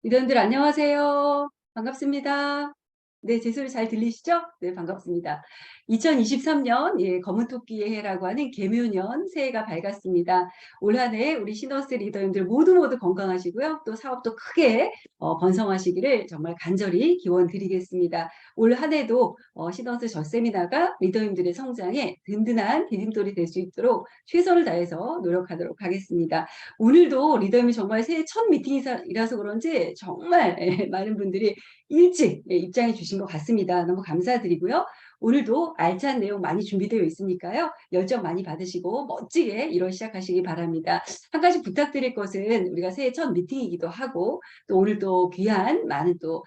리더님들 안녕하세요. 반갑습니다. 네, 제 소리 잘 들리시죠? 네, 반갑습니다. 2023년 검은 토끼의 해라고 하는 개묘년 새해가 밝았습니다. 올 한 해 우리 시너스 리더님들 모두 건강하시고요. 또 사업도 크게 번성하시기를 정말 간절히 기원 드리겠습니다. 올 한 해도 시너스 저 세미나가 리더님들의 성장에 든든한 디딤돌이 될 수 있도록 최선을 다해서 노력하도록 하겠습니다. 오늘도 리더님이 정말 새해 첫 미팅이라서 그런지 정말 많은 분들이 일찍 입장해 주신 것 같습니다. 너무 감사드리고요. 오늘도 알찬 내용 많이 준비되어 있으니까요. 열정 많이 받으시고 멋지게 1월 시작하시기 바랍니다. 한 가지 부탁드릴 것은 우리가 새해 첫 미팅이기도 하고 또 오늘 또 귀한 많은 또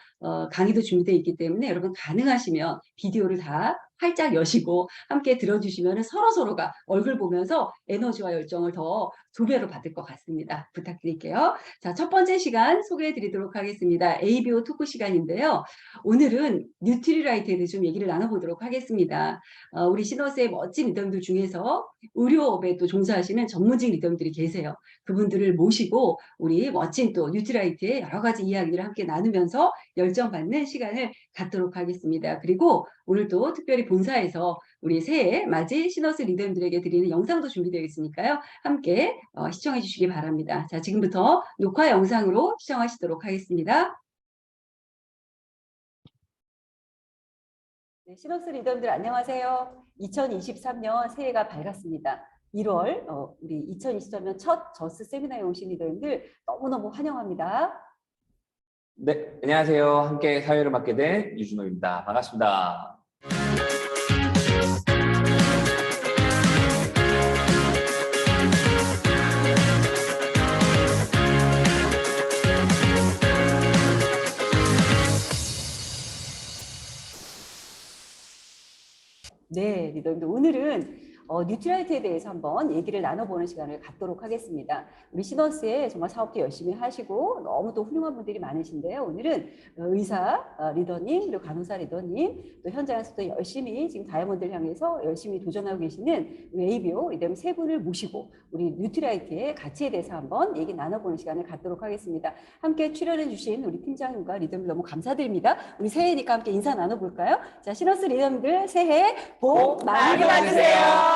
강의도 준비되어 있기 때문에 여러분 가능하시면 비디오를 다 활짝 여시고 함께 들어주시면 서로서로가 얼굴 보면서 에너지와 열정을 더 2배로 받을 것 같습니다. 부탁드릴게요. 자, 첫 번째 시간 소개해 드리도록 하겠습니다. ABO 토크 시간인데요. 오늘은 뉴트리라이트에 대해서 좀 얘기를 나눠보도록 하겠습니다. 우리 시너스의 멋진 리더님들 중에서 의료업에 또 종사하시는 전문직 리더님들이 계세요. 그분들을 모시고 우리 멋진 또 뉴트리라이트의 여러 가지 이야기를 함께 나누면서 열정받는 시간을 갖도록 하겠습니다. 그리고 오늘 또 특별히 본사에서 우리 새해 맞이 시너스 리더님들에게 드리는 영상도 준비되어 있으니까요. 함께 시청해 주시기 바랍니다. 자, 지금부터 녹화 영상으로 시청하시도록 하겠습니다. 네, 시너스 리더님들 안녕하세요. 2023년 새해가 밝았습니다. 1월 우리 2023년 첫 저스 세미나에 오신 리더님들 너무너무 환영합니다. 네, 안녕하세요. 함께 사회를 맡게 된 유준호입니다. 반갑습니다. 네, 리더님들 오늘은 뉴트리라이트에 대해서 한번 얘기를 나눠보는 시간을 갖도록 하겠습니다. 우리 시너스에 정말 사업도 열심히 하시고 너무 또 훌륭한 분들이 많으신데요. 오늘은 의사 리더님 그리고 간호사 리더님 또 현장에서도 열심히 지금 다이아몬드를 향해서 열심히 도전하고 계시는 우리 ABO 리더님 세 분을 모시고 우리 뉴트리라이트의 가치에 대해서 한번 얘기 나눠보는 시간을 갖도록 하겠습니다. 함께 출연해 주신 우리 팀장님과 리더님 너무 감사드립니다. 우리 새해니까 함께 인사 나눠볼까요? 자, 시너스 리더님들 새해 복 많이 받으세요.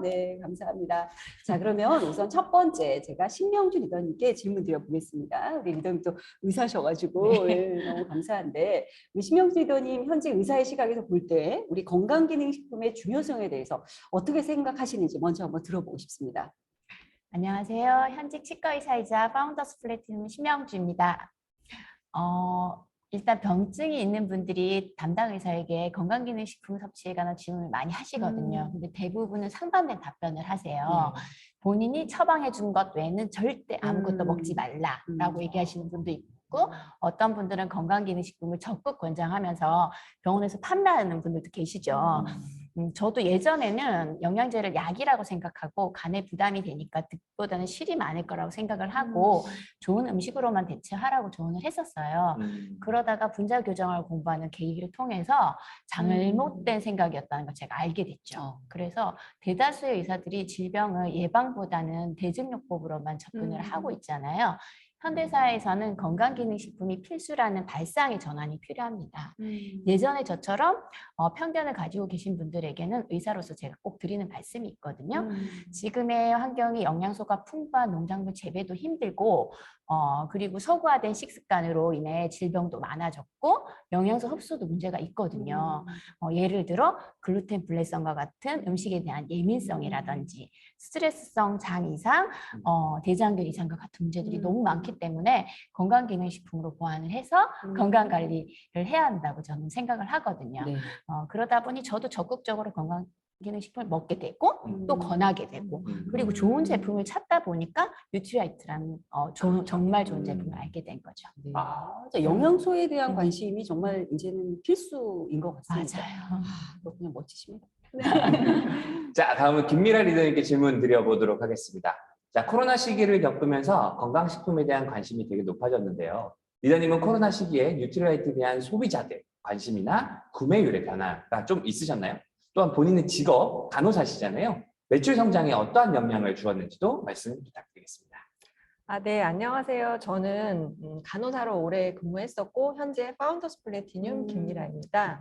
네, 감사합니다. 자, 그러면 우선 첫 번째 제가 신명주 리더님께 질문 드려보겠습니다. 우리 리더님 또 의사셔가지고 네, 너무 감사한데 우리 신명주 리더님 현재 의사의 시각에서 볼 때 우리 건강기능식품의 중요성에 대해서 어떻게 생각하시는지 먼저 한번 들어보고 싶습니다. 안녕하세요. 현직 치과의사이자 파운더스 플래티넘 신명주입니다. 일단 병증이 있는 분들이 담당 의사에게 건강기능식품 섭취에 관한 질문을 많이 하시거든요. 근데 대부분은 상반된 답변을 하세요. 본인이 처방해 준 것 외에는 절대 아무것도 먹지 말라라고 얘기하시는 분도 있고 어떤 분들은 건강기능식품을 적극 권장하면서 병원에서 판매하는 분들도 계시죠. 저도 예전에는 영양제를 약이라고 생각하고 간에 부담이 되니까 득보다는 실이 많을 거라고 생각을 하고 좋은 음식으로만 대체하라고 조언을 했었어요. 그러다가 분자 교정을 공부하는 계기를 통해서 잘못된 생각이었다는 걸 제가 알게 됐죠. 그래서 대다수의 의사들이 질병을 예방보다는 대증요법으로만 접근을 하고 있잖아요. 현대사회에서는 건강기능식품이 필수라는 발상의 전환이 필요합니다. 예전에 저처럼 편견을 가지고 계신 분들에게는 의사로서 제가 꼭 드리는 말씀이 있거든요. 지금의 환경이 영양소가 풍부한 농작물 재배도 힘들고 그리고 서구화된 식습관으로 인해 질병도 많아졌고 영양소 흡수도 문제가 있거든요. 예를 들어 글루텐 불내성과 같은 음식에 대한 예민성이라든지 스트레스성 장 이상, 대장균 이상과 같은 문제들이 너무 많기 때문에 건강기능식품으로 보완을 해서 건강관리를 해야 한다고 저는 생각을 하거든요. 네. 그러다 보니 저도 적극적으로 건강기능식품을 먹게 되고 또 권하게 되고 그리고 좋은 제품을 찾다 보니까 뉴트리라이트라는 정말 좋은 제품을 알게 된 거죠. 네. 영양소에 대한 관심이 정말 이제는 필수인 것 같습니다. 맞아요. 그렇군요. 멋지십니다. 네. 자, 다음은 김미라 리더님께 질문 드려보도록 하겠습니다. 자, 코로나 시기를 겪으면서 건강식품에 대한 관심이 되게 높아졌는데요. 리더님은 코로나 시기에 뉴트리라이트에 대한 소비자들 관심이나 구매율의 변화가 좀 있으셨나요? 또한 본인의 직업, 간호사시잖아요. 매출 성장에 어떠한 영향을 주었는지도 말씀 부탁드리겠습니다. 네, 안녕하세요. 저는 간호사로 오래 근무했었고 현재 파운더스 플래티늄 김미라입니다.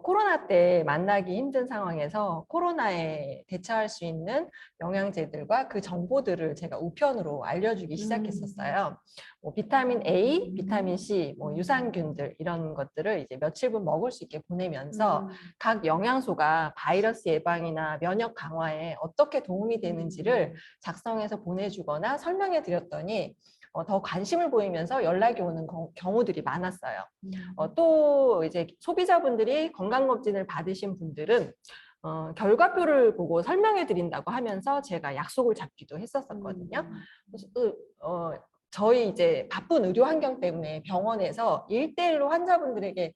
코로나 때 만나기 힘든 상황에서 코로나에 대처할 수 있는 영양제들과 그 정보들을 제가 우편으로 알려주기 시작했었어요. 비타민 A, 비타민 C, 유산균들 이런 것들을 이제 며칠분 먹을 수 있게 보내면서 각 영양소가 바이러스 예방이나 면역 강화에 어떻게 도움이 되는지를 작성해서 보내주거나 설명해 드렸더니 더 관심을 보이면서 연락이 오는 경우들이 많았어요. 또 이제 소비자분들이 건강검진을 받으신 분들은 결과표를 보고 설명해 드린다고 하면서 제가 약속을 잡기도 했었거든요. 저희 이제 바쁜 의료 환경 때문에 병원에서 1대1로 환자분들에게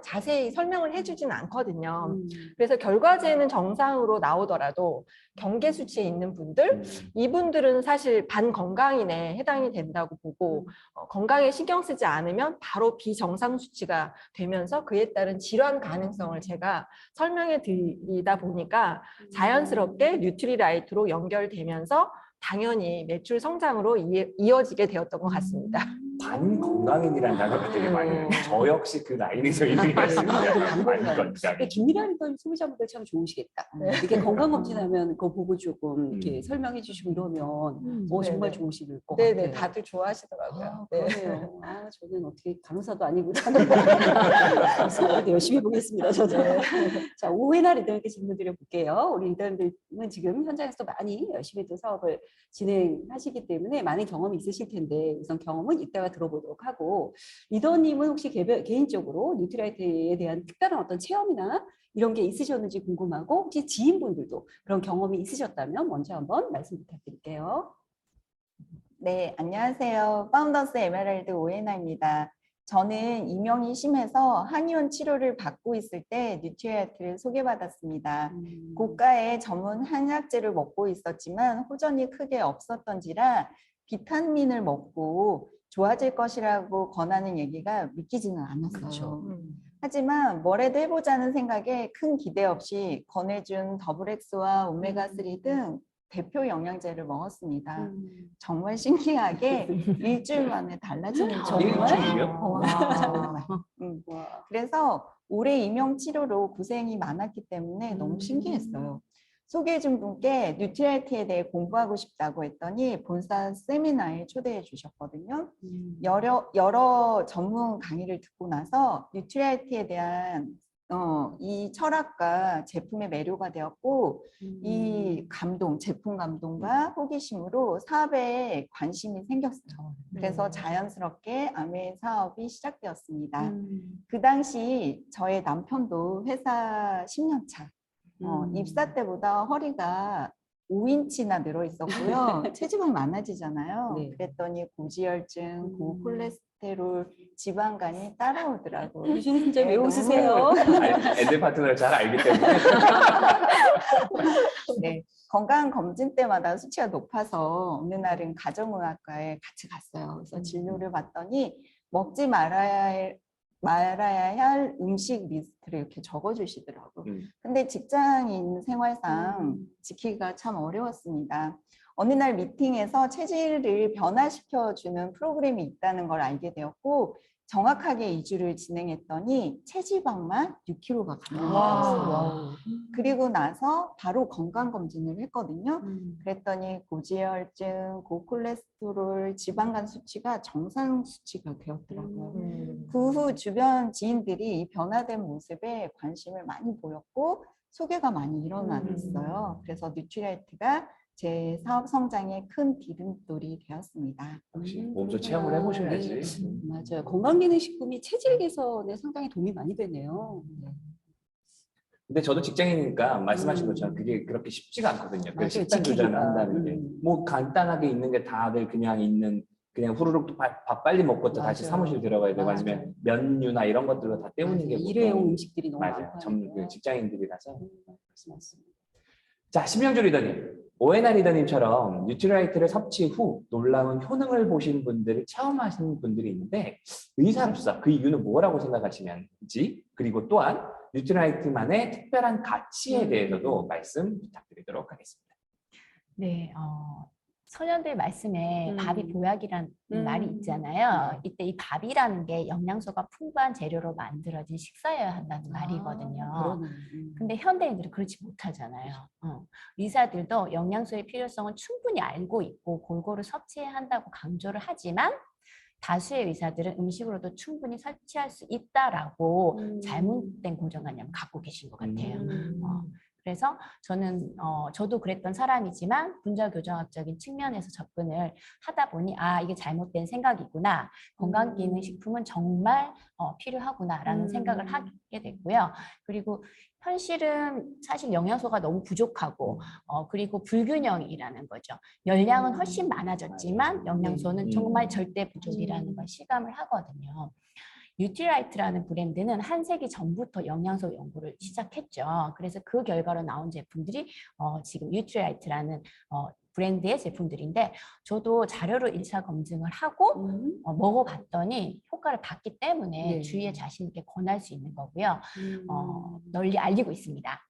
자세히 설명을 해주지는 않거든요. 그래서 결과제는 정상으로 나오더라도 경계 수치에 있는 분들, 이분들은 사실 반건강인에 해당이 된다고 보고 건강에 신경 쓰지 않으면 바로 비정상 수치가 되면서 그에 따른 질환 가능성을 제가 설명해 드리다 보니까 자연스럽게 뉴트리라이트로 연결되면서 당연히 매출 성장으로 이어지게 되었던 것 같습니다. 반건강인이라는 단어가 되게 많아요. 저 역시 그 라인에서 있는 것 같습니다. 반건강인. 김미라 리더님 소비자분들 참 좋으시겠다. 이렇게 건강검진하면 그거 보고 조금 이렇게 설명해 주시고 이러면 정말 좋으실 것 같아요. 네네, 다들 좋아하시더라고요. 그러네요. 저는 어떻게 간호사도 아니고 그래서 열심히 보겠습니다. 저도. 자, 오해나 리더님께 질문 드려볼게요. 우리 리더님은 지금 현장에서 많이 열심히 또 사업을 진행하시기 때문에 많은 경험이 있으실 텐데 우선 경험은 이따가 들어보도록 하고, 리더님은 혹시 개인적으로 뉴트라이트에 대한 특별한 어떤 체험이나 이런 게 있으셨는지 궁금하고, 혹시 지인분들도 그런 경험이 있으셨다면 먼저 한번 말씀 부탁드릴게요. 네, 안녕하세요. 파운더스 에메랄드 오해나입니다. 저는 이명이 심해서 한의원 치료를 받고 있을 때 뉴트리아이트를 소개받았습니다. 고가의 전문 한약재를 먹고 있었지만 호전이 크게 없었던지라 비타민을 먹고 좋아질 것이라고 권하는 얘기가 믿기지는 않았어요. 하지만 뭐래도 해보자는 생각에 큰 기대 없이 권해준 더블엑스와 오메가3 등 대표 영양제를 먹었습니다. 정말 신기하게 일주일 만에 달라지는 일주일이요? 정말. 그래서 올해 임용 치료로 고생이 많았기 때문에 너무 신기했어요. 소개해준 분께 뉴트리아이트에 대해 공부하고 싶다고 했더니 본사 세미나에 초대해 주셨거든요. 여러 전문 강의를 듣고 나서 뉴트리아이트에 대한 이 철학과 제품의 매료가 되었고 이 감동, 제품 감동과 호기심으로 사업에 관심이 생겼어요. 그래서 자연스럽게 아메 사업이 시작되었습니다. 그 당시 저의 남편도 회사 10년 차, 입사 때보다 허리가 5인치나 늘어 있었고요. 체지방 많아지잖아요. 네. 그랬더니 고지혈증, 고콜레스테롤, 지방간이 따라오더라고요. 유진이 진짜 왜 너무 웃으세요? 엔드 파트너를 잘 알기 때문에. 네, 건강검진 때마다 수치가 높아서 어느 날은 가정의학과에 같이 갔어요. 그래서 진료를 받더니 먹지 말아야 할 음식 리스트를 이렇게 적어주시더라고요. 근데 직장인 생활상 지키기가 참 어려웠습니다. 어느 날 미팅에서 체질을 변화시켜주는 프로그램이 있다는 걸 알게 되었고 정확하게 2주를 진행했더니 체지방만 6kg가 감량되었어요. 그리고 나서 바로 건강검진을 했거든요. 그랬더니 고지혈증, 고콜레스테롤, 지방간 수치가 정상 수치가 되었더라고요. 그 후 주변 지인들이 이 변화된 모습에 관심을 많이 보였고 소개가 많이 일어났어요. 그래서 뉴트리아이트가 제 사업 성장에 큰 디딤돌이 되었습니다. 역시 몸소 체험을 해보셔야지. 맞아요. 건강기능식품이 체질 개선에 상당히 도움이 많이 되네요. 근데 저도 직장인이니까 말씀하신 것처럼 그게 그렇게 쉽지가 않거든요. 그 맞아요. 식단 조절을 지키기가. 한다는 게. 뭐 간단하게 있는 게 다들 그냥 후루룩 밥 빨리 먹고 또 다시 맞아요. 사무실 들어가야 되고 맞아요. 아니면 면류나 이런 것들로 다 때우는 게 일회용 보통 음식들이 너무 맞아요. 많고 그 직장인들이라서. 맞습니다. 자, 심영주 리더님. 오해나 리더님처럼 뉴트리아이트를 섭취 후 놀라운 효능을 보신 분들을 체험하신 분들이 있는데 의사로서 그 이유는 뭐라고 생각하시는지, 그리고 또한 뉴트리아이트만의 특별한 가치에 대해서도 말씀 부탁드리도록 하겠습니다. 네, 소년들 말씀에 밥이 보약이라는 말이 있잖아요. 네. 이때 이 밥이라는 게 영양소가 풍부한 재료로 만들어진 식사여야 한다는 말이거든요. 그러네. 근데 현대인들은 그렇지 못하잖아요. 의사들도 영양소의 필요성은 충분히 알고 있고 골고루 섭취해야 한다고 강조를 하지만 다수의 의사들은 음식으로도 충분히 섭취할 수 있다라고 잘못된 고정관념을 갖고 계신 것 같아요. 그래서 저는 저도 그랬던 사람이지만 분자교정학적인 측면에서 접근을 하다 보니 아 이게 잘못된 생각이구나. 건강기능식품은 정말 필요하구나라는 생각을 하게 됐고요. 그리고 현실은 사실 영양소가 너무 부족하고 그리고 불균형이라는 거죠. 열량은 훨씬 많아졌지만 영양소는 정말 절대 부족이라는 걸 실감을 하거든요. 뉴트리라이트라는 브랜드는 한 세기 전부터 영양소 연구를 시작했죠. 그래서 그 결과로 나온 제품들이 지금 뉴트리라이트라는 브랜드의 제품들인데 저도 자료를 1차 검증을 하고 먹어봤더니 효과를 봤기 때문에 네. 주위에 자신 있게 권할 수 있는 거고요. 널리 알리고 있습니다.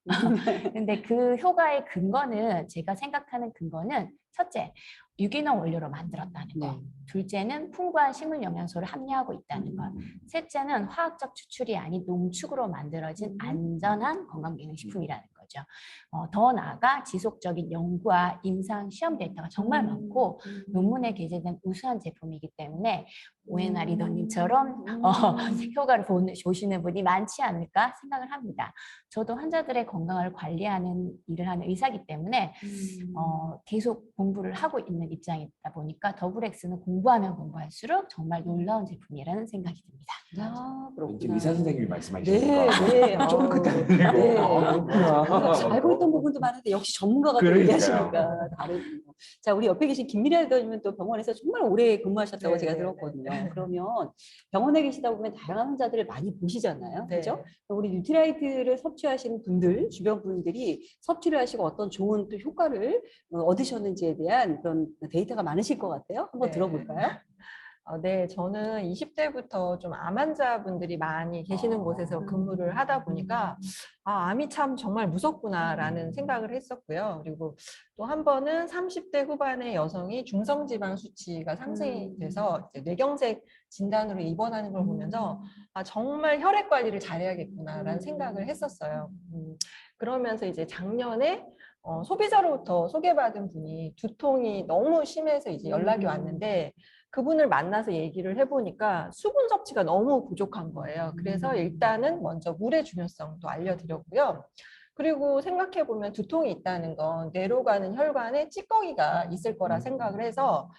근데 그 효과의 근거는 제가 생각하는 근거는 첫째, 유기농 원료로 만들었다는 거. 네. 둘째는 풍부한 식물 영양소를 함유하고 있다는 것. 셋째는 화학적 추출이 아닌 농축으로 만들어진 안전한 건강기능식품이라는 거죠. 더 나아가 지속적인 연구와 임상 시험 데이터가 정말 많고 논문에 게재된 우수한 제품이기 때문에 오해나 리더님처럼 효과를 보시는 분이 많지 않을까 생각을 합니다. 저도 환자들의 건강을 관리하는 일을 하는 의사이기 때문에 계속 공부를 하고 있는 입장이다 보니까 더블엑스는 공부하면 공부할수록 정말 놀라운 제품이라는 생각이 듭니다. 아, 왠지 그렇구나. 의사 선생님이 네, 말씀하시니까 네. 쫑긋하는 네. 그렇구나. 잘 보였던 부분도 많은데 역시 전문가가 또 그러니까요. 얘기하시니까 다른. 자, 우리 옆에 계신 김미라 리더님은 또 병원에서 정말 오래 근무하셨다고 네, 제가 네, 들었거든요. 네. 그러면 병원에 계시다 보면 다양한 환자들을 많이 보시잖아요. 네. 그죠? 우리 뉴트라이트를 섭취하시는 분들, 주변 분들이 섭취를 하시고 어떤 좋은 또 효과를 얻으셨는지에 대한 그런 데이터가 많으실 것 같아요. 한번 네. 들어볼까요? 네, 저는 20대부터 좀 암 환자분들이 많이 계시는 곳에서 근무를 하다 보니까 암이 참 정말 무섭구나라는 생각을 했었고요. 그리고 또 한 번은 30대 후반의 여성이 중성지방 수치가 상승이 돼서 이제 뇌경색 진단으로 입원하는 걸 보면서 정말 혈액 관리를 잘해야겠구나라는 생각을 했었어요. 그러면서 이제 작년에 소비자로부터 소개받은 분이 두통이 너무 심해서 이제 연락이 왔는데 그분을 만나서 얘기를 해보니까 수분 섭취가 너무 부족한 거예요. 그래서 일단은 먼저 물의 중요성도 알려드렸고요. 그리고 생각해보면 두통이 있다는 건 뇌로 가는 혈관에 찌꺼기가 있을 거라 생각을 해서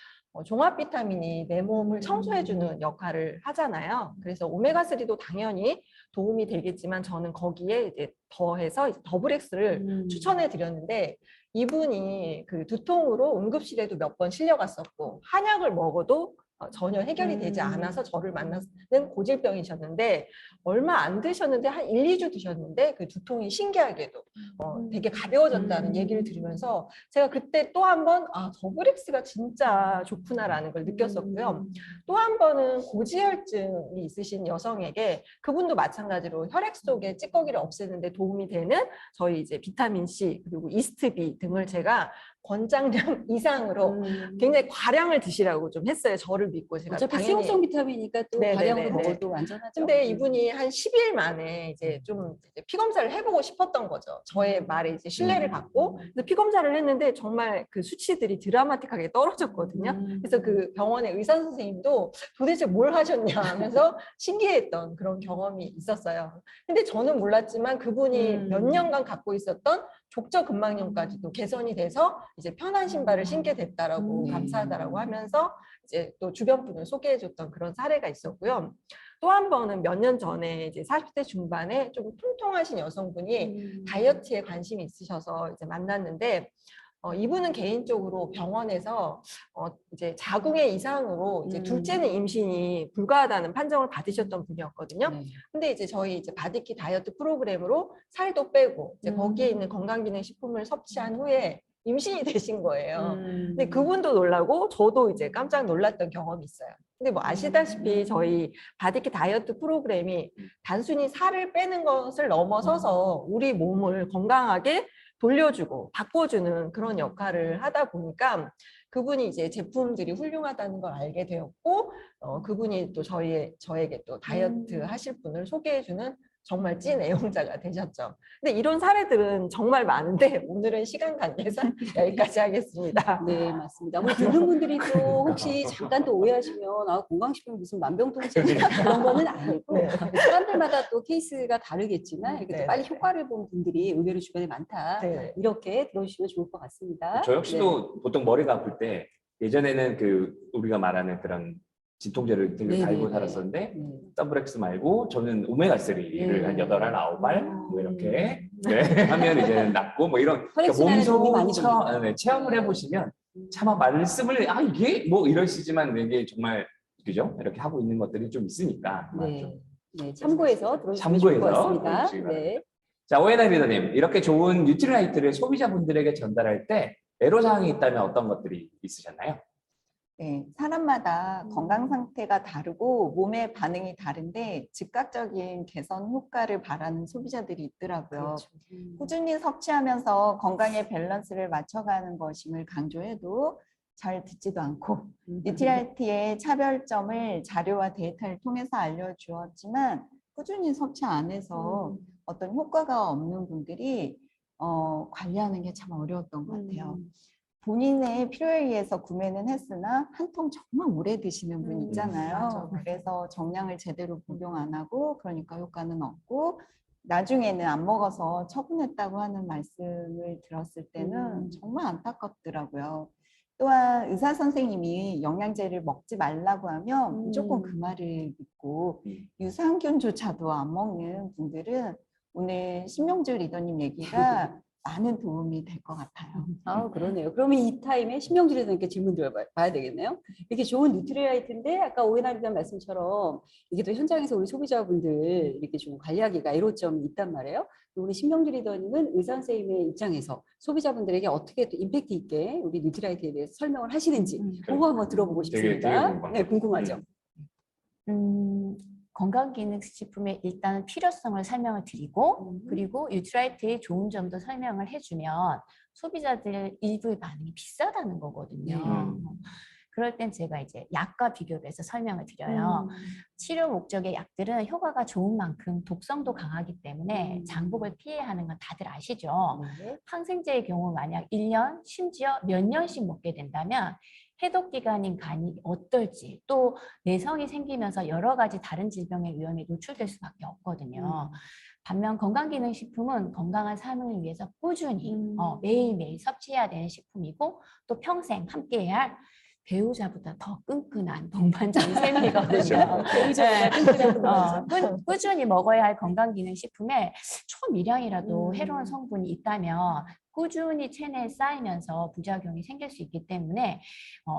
종합 비타민이 내 몸을 청소해주는 역할을 하잖아요. 그래서 오메가3도 당연히 도움이 되겠지만 저는 거기에 이제 더해서 더블엑스를 추천해 드렸는데 이분이 그 두통으로 응급실에도 몇 번 실려갔었고 한약을 먹어도 전혀 해결이 되지 않아서 저를 만나는 고질병이셨는데 얼마 안 드셨는데 한 1, 2주 드셨는데 그 두통이 신기하게도 되게 가벼워졌다는 얘기를 들으면서 제가 그때 또 한 번 더블엑스가 진짜 좋구나라는 걸 느꼈었고요. 또 한 번은 고지혈증이 있으신 여성에게 그분도 마찬가지로 혈액 속에 찌꺼기를 없애는 데 도움이 되는 저희 이제 비타민 C 그리고 이스트 B 등을 제가 권장량 이상으로 굉장히 과량을 드시라고 좀 했어요. 저를 믿고 제가 어차피 당연히. 수용성 비타민이니까 또 네네네네. 과량으로 먹어도 안전하죠. 근데 이분이 한 10일 만에 이제 좀 피 검사를 해보고 싶었던 거죠. 저의 말에 이제 신뢰를 갖고 그래서 피 검사를 했는데 정말 그 수치들이 드라마틱하게 떨어졌거든요. 그래서 그 병원의 의사 선생님도 도대체 뭘 하셨냐 하면서 신기했던 그런 경험이 있었어요. 근데 저는 몰랐지만 그분이 몇 년간 갖고 있었던 족저근막염까지도 개선이 돼서 이제 편한 신발을 신게 됐다라고 감사하다라고 하면서 이제 또 주변 분을 소개해줬던 그런 사례가 있었고요. 또 한 번은 몇 년 전에 이제 40대 중반에 좀 통통하신 여성분이 다이어트에 관심이 있으셔서 이제 만났는데 이분은 개인적으로 병원에서 이제 자궁의 이상으로 이제 둘째는 임신이 불가하다는 판정을 받으셨던 분이었거든요. 네. 근데 이제 저희 이제 바디키 다이어트 프로그램으로 살도 빼고 이제 거기에 있는 건강기능식품을 섭취한 후에 임신이 되신 거예요. 근데 그분도 놀라고 저도 이제 깜짝 놀랐던 경험이 있어요. 근데 뭐 아시다시피 저희 바디키 다이어트 프로그램이 단순히 살을 빼는 것을 넘어서서 우리 몸을 건강하게 돌려주고 바꿔주는 그런 역할을 하다 보니까 그분이 이제 제품들이 훌륭하다는 걸 알게 되었고 그분이 또 저에게 또 다이어트 하실 분을 소개해주는 정말 찐 애용자가 되셨죠. 근데 이런 사례들은 정말 많은데 오늘은 시간 관계상 여기까지 하겠습니다. 네, 맞습니다. 우리 듣는 분들이 또 혹시 잠깐 또 오해하시면 건강식품이 무슨 만병통치약 그런 거는 아니고 네. 사람들마다 또 케이스가 다르겠지만 이렇게 또 네, 빨리 네. 효과를 본 분들이 의외로 주변에 많다. 네. 이렇게 들어주시면 좋을 것 같습니다. 저 역시도 보통 머리가 아플 때 예전에는 그 우리가 말하는 그런 진통제를 되게 네, 달고 네, 네. 살았었는데 네. 더블엑스 말고 저는 오메가3를 한 8알, 9알 뭐 이렇게 하면 이제 낫고 뭐 이런 혈액순환에 도움이 많이 몸소 체험을 해보시면 차마 말씀을 이게 뭐 이러시지만 이게 정말 그죠? 이렇게 하고 있는 것들이 좀 있으니까 네. 네, 참고해서 들어주시면 좋을 것 참고해서 같습니다. 들어주시기 네. 자, 오해나 리더님, 이렇게 좋은 뉴트리라이트를 소비자분들에게 전달할 때 애로사항이 있다면 어떤 것들이 있으셨나요? 네, 사람마다 건강 상태가 다르고 몸의 반응이 다른데 즉각적인 개선 효과를 바라는 소비자들이 있더라고요. 그렇죠. 꾸준히 섭취하면서 건강의 밸런스를 맞춰가는 것임을 강조해도 잘 듣지도 않고 뉴트리라이트의 차별점을 자료와 데이터를 통해서 알려주었지만 꾸준히 섭취 안 해서 어떤 효과가 없는 분들이 관리하는 게 참 어려웠던 것 같아요. 본인의 필요에 의해서 구매는 했으나 한 통 정말 오래 드시는 분 있잖아요. 맞아. 그래서 정량을 제대로 복용 안 하고 그러니까 효과는 없고 나중에는 안 먹어서 처분했다고 하는 말씀을 들었을 때는 정말 안타깝더라고요. 또한 의사 선생님이 영양제를 먹지 말라고 하면 무조건 그 말을 믿고 유산균조차도 안 먹는 분들은 오늘 신명주 리더님 얘기가 많은 도움이 될 것 같아요. 아, 그러네요. 그러면 이 타임에 신명주 리더님께 질문 드려봐야 되겠네요. 이렇게 좋은 뉴트리라이트인데 아까 오해나 리더 말씀처럼 이게 또 현장에서 우리 소비자분들 이렇게 좀 관리하기가 애로점이 있단 말이에요. 우리 신명주 리더님은 의사 선생님의 입장에서 소비자분들에게 어떻게 또 임팩트 있게 우리 뉴트리라이트에 대해서 설명을 하시는지 그거 한번 들어보고 되게 싶습니다. 궁금하네요. 네, 궁금하죠. 건강기능식품의 일단 필요성을 설명을 드리고 그리고 뉴트라이트의 좋은 점도 설명을 해주면 소비자들 일부의 반응이 비싸다는 거거든요. 그럴 땐 제가 이제 약과 비교를 해서 설명을 드려요. 치료 목적의 약들은 효과가 좋은 만큼 독성도 강하기 때문에 장복을 피해야 하는 건 다들 아시죠? 항생제의 경우 만약 1년 심지어 몇 년씩 먹게 된다면 해독 기간인 간이 어떨지 또 내성이 생기면서 여러 가지 다른 질병의 위험에 노출될 수밖에 없거든요. 반면 건강기능식품은 건강한 삶을 위해서 꾸준히 매일매일 섭취해야 되는 식품이고 또 평생 함께해야 할 배우자보다 더 끈끈한 동반자인 셈이거든요. 배우자보다 끈끈한 동반자. 꾸준히 먹어야 할 건강기능식품에 초미량이라도 해로운 성분이 있다면 꾸준히 체내에 쌓이면서 부작용이 생길 수 있기 때문에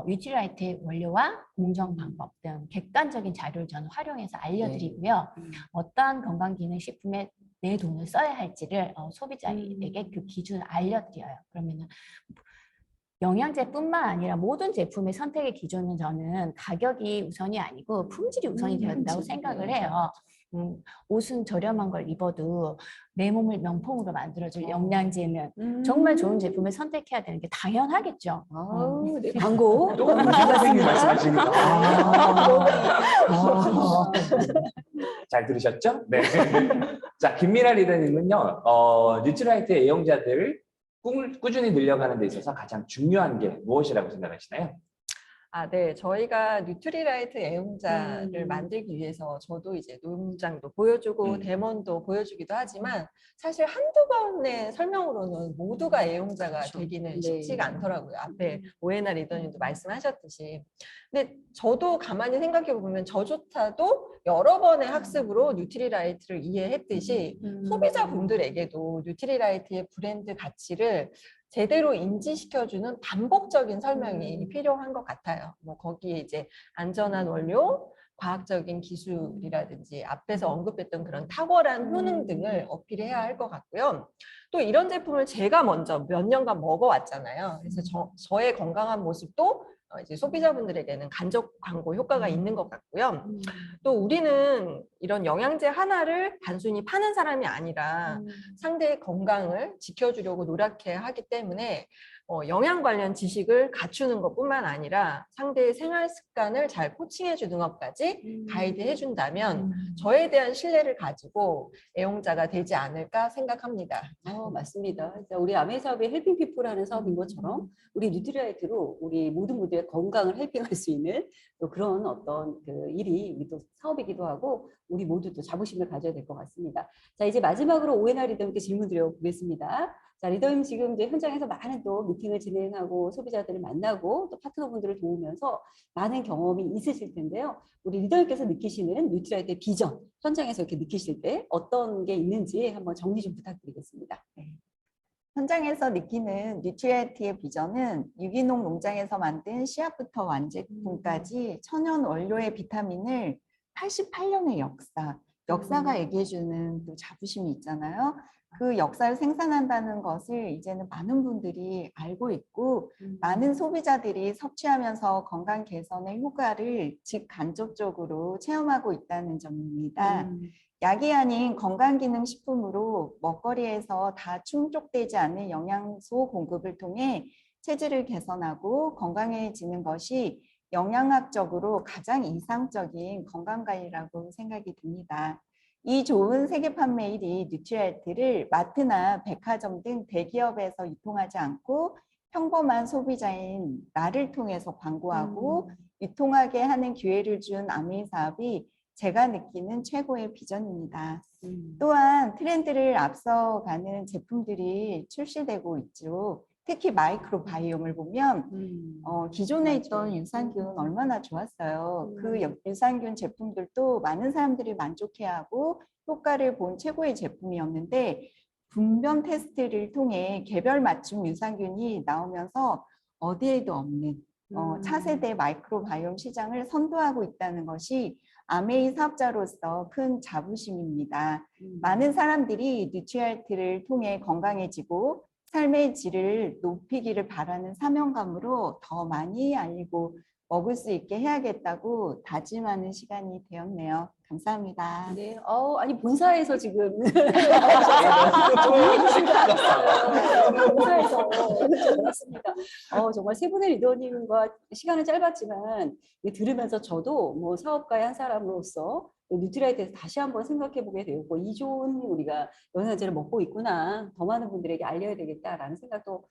뉴트리라이트의 원료와 공정 방법 등 객관적인 자료를 저는 활용해서 알려드리고요. 어떠한 건강기능식품에 내 돈을 써야 할지를 소비자에게 그 기준을 알려드려요. 그러면은 영양제뿐만 아니라 모든 제품의 선택의 기준은 저는 가격이 우선이 아니고 품질이 우선이 되어야 된다고 생각을 해요. 옷은 저렴한 걸 입어도 내 몸을 명품으로 만들어줄 영양제는 정말 좋은 제품을 선택해야 되는 게 당연하겠죠. 네, 광고. 또 선생님 말씀하시는 거. 잘 들으셨죠? 네. 자, 김미라 리더님은요, 뉴트라이트 애용자들 꾸준히 늘려가는 데 있어서 가장 중요한 게 무엇이라고 생각하시나요? 네. 저희가 뉴트리라이트 애용자를 만들기 위해서 저도 이제 농장도 보여주고 데몬도 보여주기도 하지만 사실 한두 번의 설명으로는 모두가 애용자가 그렇죠. 되기는 네. 쉽지가 않더라고요. 앞에 오해나 리더님도 말씀하셨듯이. 근데 저도 가만히 생각해 보면 저조차도 여러 번의 학습으로 뉴트리라이트를 이해했듯이 소비자분들에게도 뉴트리라이트의 브랜드 가치를 제대로 인지시켜주는 반복적인 설명이 필요한 것 같아요. 뭐 거기에 이제 안전한 원료, 과학적인 기술이라든지 앞에서 언급했던 그런 탁월한 효능 등을 어필해야 할 것 같고요. 또 이런 제품을 제가 먼저 몇 년간 먹어왔잖아요. 그래서 저의 건강한 모습도 이제 소비자분들에게는 간접 광고 효과가 있는 것 같고요. 또 우리는 이런 영양제 하나를 단순히 파는 사람이 아니라 상대의 건강을 지켜주려고 노력해야 하기 때문에 영양 관련 지식을 갖추는 것뿐만 아니라 상대의 생활 습관을 잘 코칭해 주는 것까지 가이드해 준다면 저에 대한 신뢰를 가지고 애용자가 되지 않을까 생각합니다. 맞습니다. 그러니까 우리 아메사업의 헬핑 피플하는 사업인 것처럼 우리 뉴트리라이트로 우리 모든 분들의 건강을 헬핑할 수 있는 또 그런 어떤 그 일이 우리 또 사업이기도 하고 우리 모두 또 자부심을 가져야 될 것 같습니다. 자, 이제 마지막으로 오해나 리더님께 질문 드려보겠습니다. 자, 리더님 지금 이제 현장에서 많은 또 미팅을 진행하고 소비자들을 만나고 또 파트너분들을 도우면서 많은 경험이 있으실 텐데요. 우리 리더님께서 느끼시는 뉴트리라이트의 비전, 현장에서 이렇게 느끼실 때 어떤 게 있는지 한번 정리 좀 부탁드리겠습니다. 현장에서 느끼는 뉴트리라이트의 비전은 유기농 농장에서 만든 씨앗부터 완제품까지 천연 원료의 비타민을 88년의 역사가 얘기해주는 또 자부심이 있잖아요. 그 역사를 생산한다는 것을 이제는 많은 분들이 알고 있고 많은 소비자들이 섭취하면서 건강 개선의 효과를 직간접적으로 체험하고 있다는 점입니다. 약이 아닌 건강기능식품으로 먹거리에서 다 충족되지 않는 영양소 공급을 통해 체질을 개선하고 건강해지는 것이 영양학적으로 가장 이상적인 건강관리라고 생각이 듭니다. 이 좋은 세계 판매 1위 뉴트리라이트를 마트나 백화점 등 대기업에서 유통하지 않고 평범한 소비자인 나를 통해서 광고하고 유통하게 하는 기회를 준 아메사업이 제가 느끼는 최고의 비전입니다. 또한 트렌드를 앞서가는 제품들이 출시되고 있죠. 특히 마이크로바이옴을 보면 기존에 있던 유산균 얼마나 좋았어요. 그 유산균 제품들도 많은 사람들이 만족해하고 효과를 본 최고의 제품이었는데 분변 테스트를 통해 개별 맞춤 유산균이 나오면서 어디에도 없는 차세대 마이크로바이옴 시장을 선도하고 있다는 것이 아메이 사업자로서 큰 자부심입니다. 많은 사람들이 뉴트리라이트를 통해 건강해지고 삶의 질을 높이기를 바라는 사명감으로 더 많이 알리고 먹을 수 있게 해야겠다고 다짐하는 시간이 되었네요. 감사합니다. 네, 아니 본사에서 지금 정리해 주신 줄 알았어요. 본사에서 정리했습니다. 정말 세 분의 리더님과 시간은 짧았지만 들으면서 저도 뭐 사업가의 한 사람으로서 뉴트리라이트에서 다시 한번 생각해 보게 되었고 이 좋은 우리가 영양제를 먹고 있구나 더 많은 분들에게 알려야 되겠다라는 생각도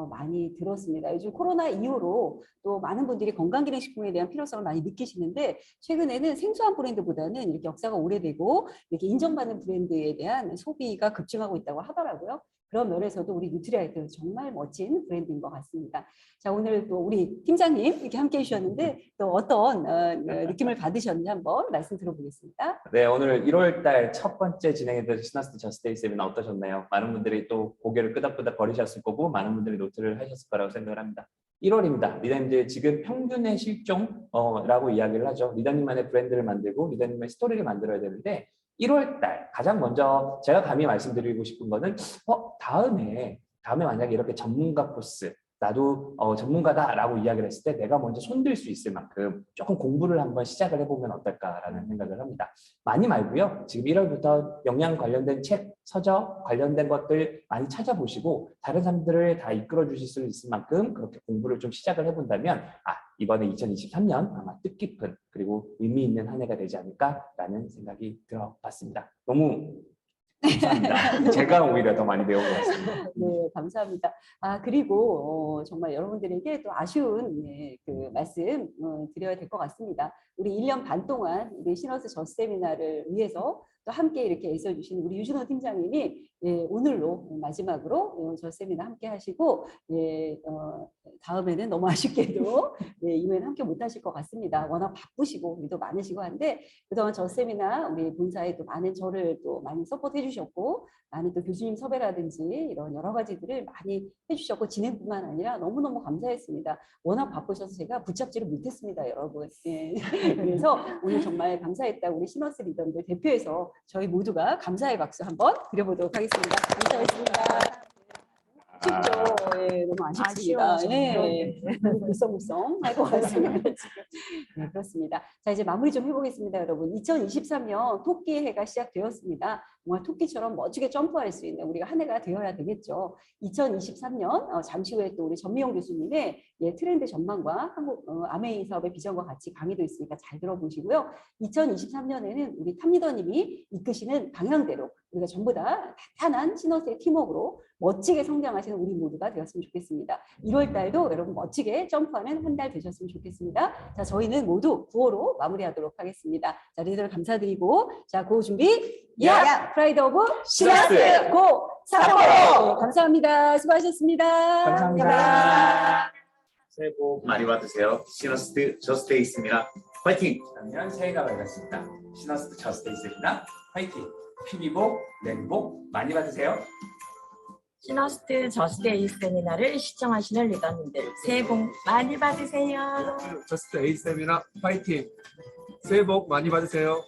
많이 들었습니다. 요즘 코로나 이후로 또 많은 분들이 건강기능식품에 대한 필요성을 많이 느끼시는데 최근에는 생소한 브랜드보다는 이렇게 역사가 오래되고 이렇게 인정받는 브랜드에 대한 소비가 급증하고 있다고 하더라고요. 그런 면에서도 우리 뉴트리라이트 정말 멋진 브랜드인 것 같습니다. 자, 오늘 또 우리 팀장님 이렇게 함께 해주셨는데 또 어떤 느낌을 받으셨는지 한번 말씀 들어보겠습니다. 네, 오늘 1월 달 첫 번째 진행했던 시너스 저스데이 세미나 어떠셨나요? 많은 분들이 또 고개를 끄덕끄덕 거리셨을 거고 많은 분들이 노트를 하셨을 거라고 생각을 합니다. 1월입니다. 리더님들 지금 평균의 실종라고 이야기를 하죠. 리더님만의 브랜드를 만들고 리더님의 스토리를 만들어야 되는데 1월 달 가장 먼저 제가 감히 말씀드리고 싶은 거는 다음에 만약에 이렇게 전문가 코스 나도 전문가다라고 이야기를 했을 때 내가 먼저 손들 수 있을 만큼 조금 공부를 한번 시작을 해보면 어떨까라는 생각을 합니다. 많이 말고요. 지금 1월부터 영양 관련된 책, 서적 관련된 것들 많이 찾아보시고 다른 사람들을 다 이끌어 주실 수 있을 만큼 그렇게 공부를 좀 시작을 해본다면 이번에 2023년 아마 뜻깊은 그리고 의미 있는 한 해가 되지 않을까라는 생각이 들어봤습니다. 너무 감사합니다. 제가 오히려 더 많이 배운 것 같습니다. 네, 감사합니다. 그리고 정말 여러분들에게 또 아쉬운 그 말씀 드려야 될 것 같습니다. 우리 1년 반 동안 우리 시너스 저 세미나를 위해서 또 함께 이렇게 애써주신 우리 유준호 팀장님이 오늘로 마지막으로 저 세미나 함께 하시고 다음에는 너무 아쉽게도 이후에는 함께 못 하실 것 같습니다. 워낙 바쁘시고 일도 많으시고 한데 그동안 저 세미나 우리 본사에 또 많은 저를 또 많이 서포트해 주셨고 많은 또 교수님 섭외라든지 이런 여러 가지들을 많이 해주셨고 진행뿐만 아니라 너무너무 감사했습니다. 워낙 바쁘셔서 제가 붙잡지를 못했습니다, 여러분. 그래서 오늘 정말 감사했다. 우리 시너스 리더들 대표해서 저희 모두가 감사의 박수 한번 드려보도록 하겠습니다. 감사했습니다. 아쉽죠. 예, 너무 아쉽습니다. 아쉬워서. 예. 불성불성 할 것 같습니다. 지금. 네, 그렇습니다. 자, 이제 마무리 좀 해보겠습니다, 여러분. 2023년 토끼의 해가 시작되었습니다. 정말 토끼처럼 멋지게 점프할 수 있는 우리가 한 해가 되어야 되겠죠. 2023년 잠시 후에 또 우리 전미영 교수님의 트렌드 전망과 한국 아메이 사업의 비전과 같이 강의도 있으니까 잘 들어보시고요. 2023년에는 우리 탑리더님이 이끄시는 방향대로 우리가 전부 다 탄탄한 시너스의 팀워크로 멋지게 성장하시는 우리 모두가 되었으면 좋겠습니다. 1월 달도 여러분 멋지게 점프하는 한 달 되셨으면 좋겠습니다. 자, 저희는 모두 구호로 마무리하도록 하겠습니다. 자, 리더를 감사드리고, 자, 구호 준비. 야! 프라이드 오브 시너스! 고! 사포로! 감사합니다. 수고하셨습니다. 감사합니다. 새해 복 많이 받으세요. 시너스트 저스테이스입니다. 화이팅! 그러면 새해가 밝았습니다. 시너스트 저스테이스입니다. 화이팅! 피비복, 렌복 많이 받으세요. 시너스트 저스트 세미나를 시청하시는 리더님들 새해 복 많이 받으세요. 저스트 A 세미나 파이팅! 새해 복 많이 받으세요.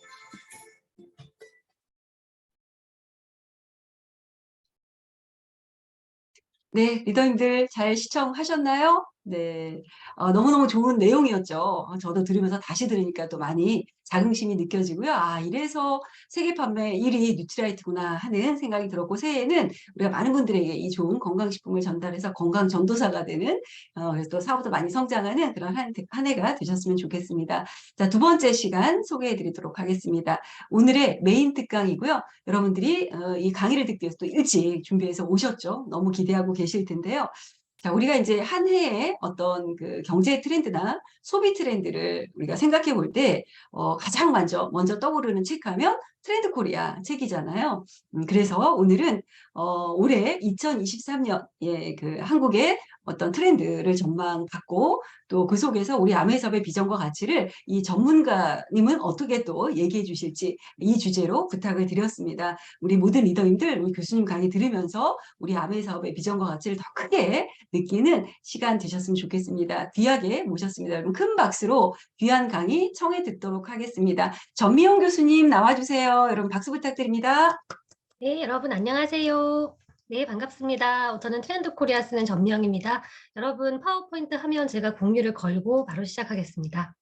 네, 리더님들 잘 시청하셨나요? 네, 너무너무 좋은 내용이었죠. 저도 들으면서 다시 들으니까 또 많이 자긍심이 느껴지고요. 아, 이래서 세계 판매 1위 뉴트라이트구나 하는 생각이 들었고, 새해에는 우리가 많은 분들에게 이 좋은 건강식품을 전달해서 건강 전도사가 되는, 그래서 또 사업도 많이 성장하는 그런 한 해가 되셨으면 좋겠습니다. 자, 두 번째 시간 소개해 드리도록 하겠습니다. 오늘의 메인 특강이고요. 여러분들이 이 강의를 듣기 위해서 또 일찍 준비해서 오셨죠. 너무 기대하고 계실 텐데요. 자, 우리가 이제 한 해의 어떤 그 경제 트렌드나 소비 트렌드를 우리가 생각해 볼 때, 가장 먼저 떠오르는 책 하면 트렌드 코리아 책이잖아요. 그래서 오늘은, 올해 2023년, 그 한국의 어떤 트렌드를 전망받고 또 그 속에서 우리 아메이사업의 비전과 가치를 이 전문가님은 어떻게 또 얘기해 주실지 이 주제로 부탁을 드렸습니다. 우리 모든 리더님들, 우리 교수님 강의 들으면서 우리 아메이사업의 비전과 가치를 더 크게 느끼는 시간 되셨으면 좋겠습니다. 귀하게 모셨습니다. 여러분 큰 박수로 귀한 강의 청해 듣도록 하겠습니다. 전미영 교수님 나와주세요. 여러분 박수 부탁드립니다. 네, 여러분 안녕하세요. 네, 반갑습니다. 저는 트렌드 코리아 쓰는 전미영입니다. 여러분 파워포인트 화면 제가 공유를 걸고 바로 시작하겠습니다.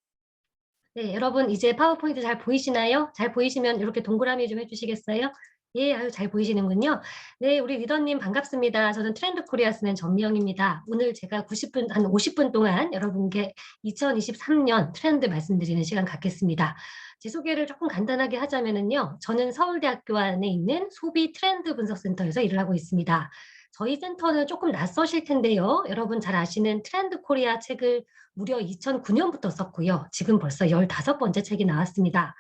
네, 여러분 이제 파워포인트 잘 보이시나요? 잘 보이시면 이렇게 동그라미 좀 해주시겠어요? 예, 아유, 잘 보이시는군요. 네, 우리 리더님 반갑습니다. 저는 트렌드 코리아 쓰는 전미영입니다. 오늘 제가 한 50분 동안 여러분께 2023년 트렌드 말씀드리는 시간 갖겠습니다. 제 소개를 조금 간단하게 하자면요. 저는 서울대학교 안에 있는 소비 트렌드 분석센터에서 일을 하고 있습니다. 저희 센터는 조금 낯서실 텐데요. 여러분 잘 아시는 트렌드 코리아 책을 무려 2009년부터 썼고요. 지금 벌써 15번째 책이 나왔습니다.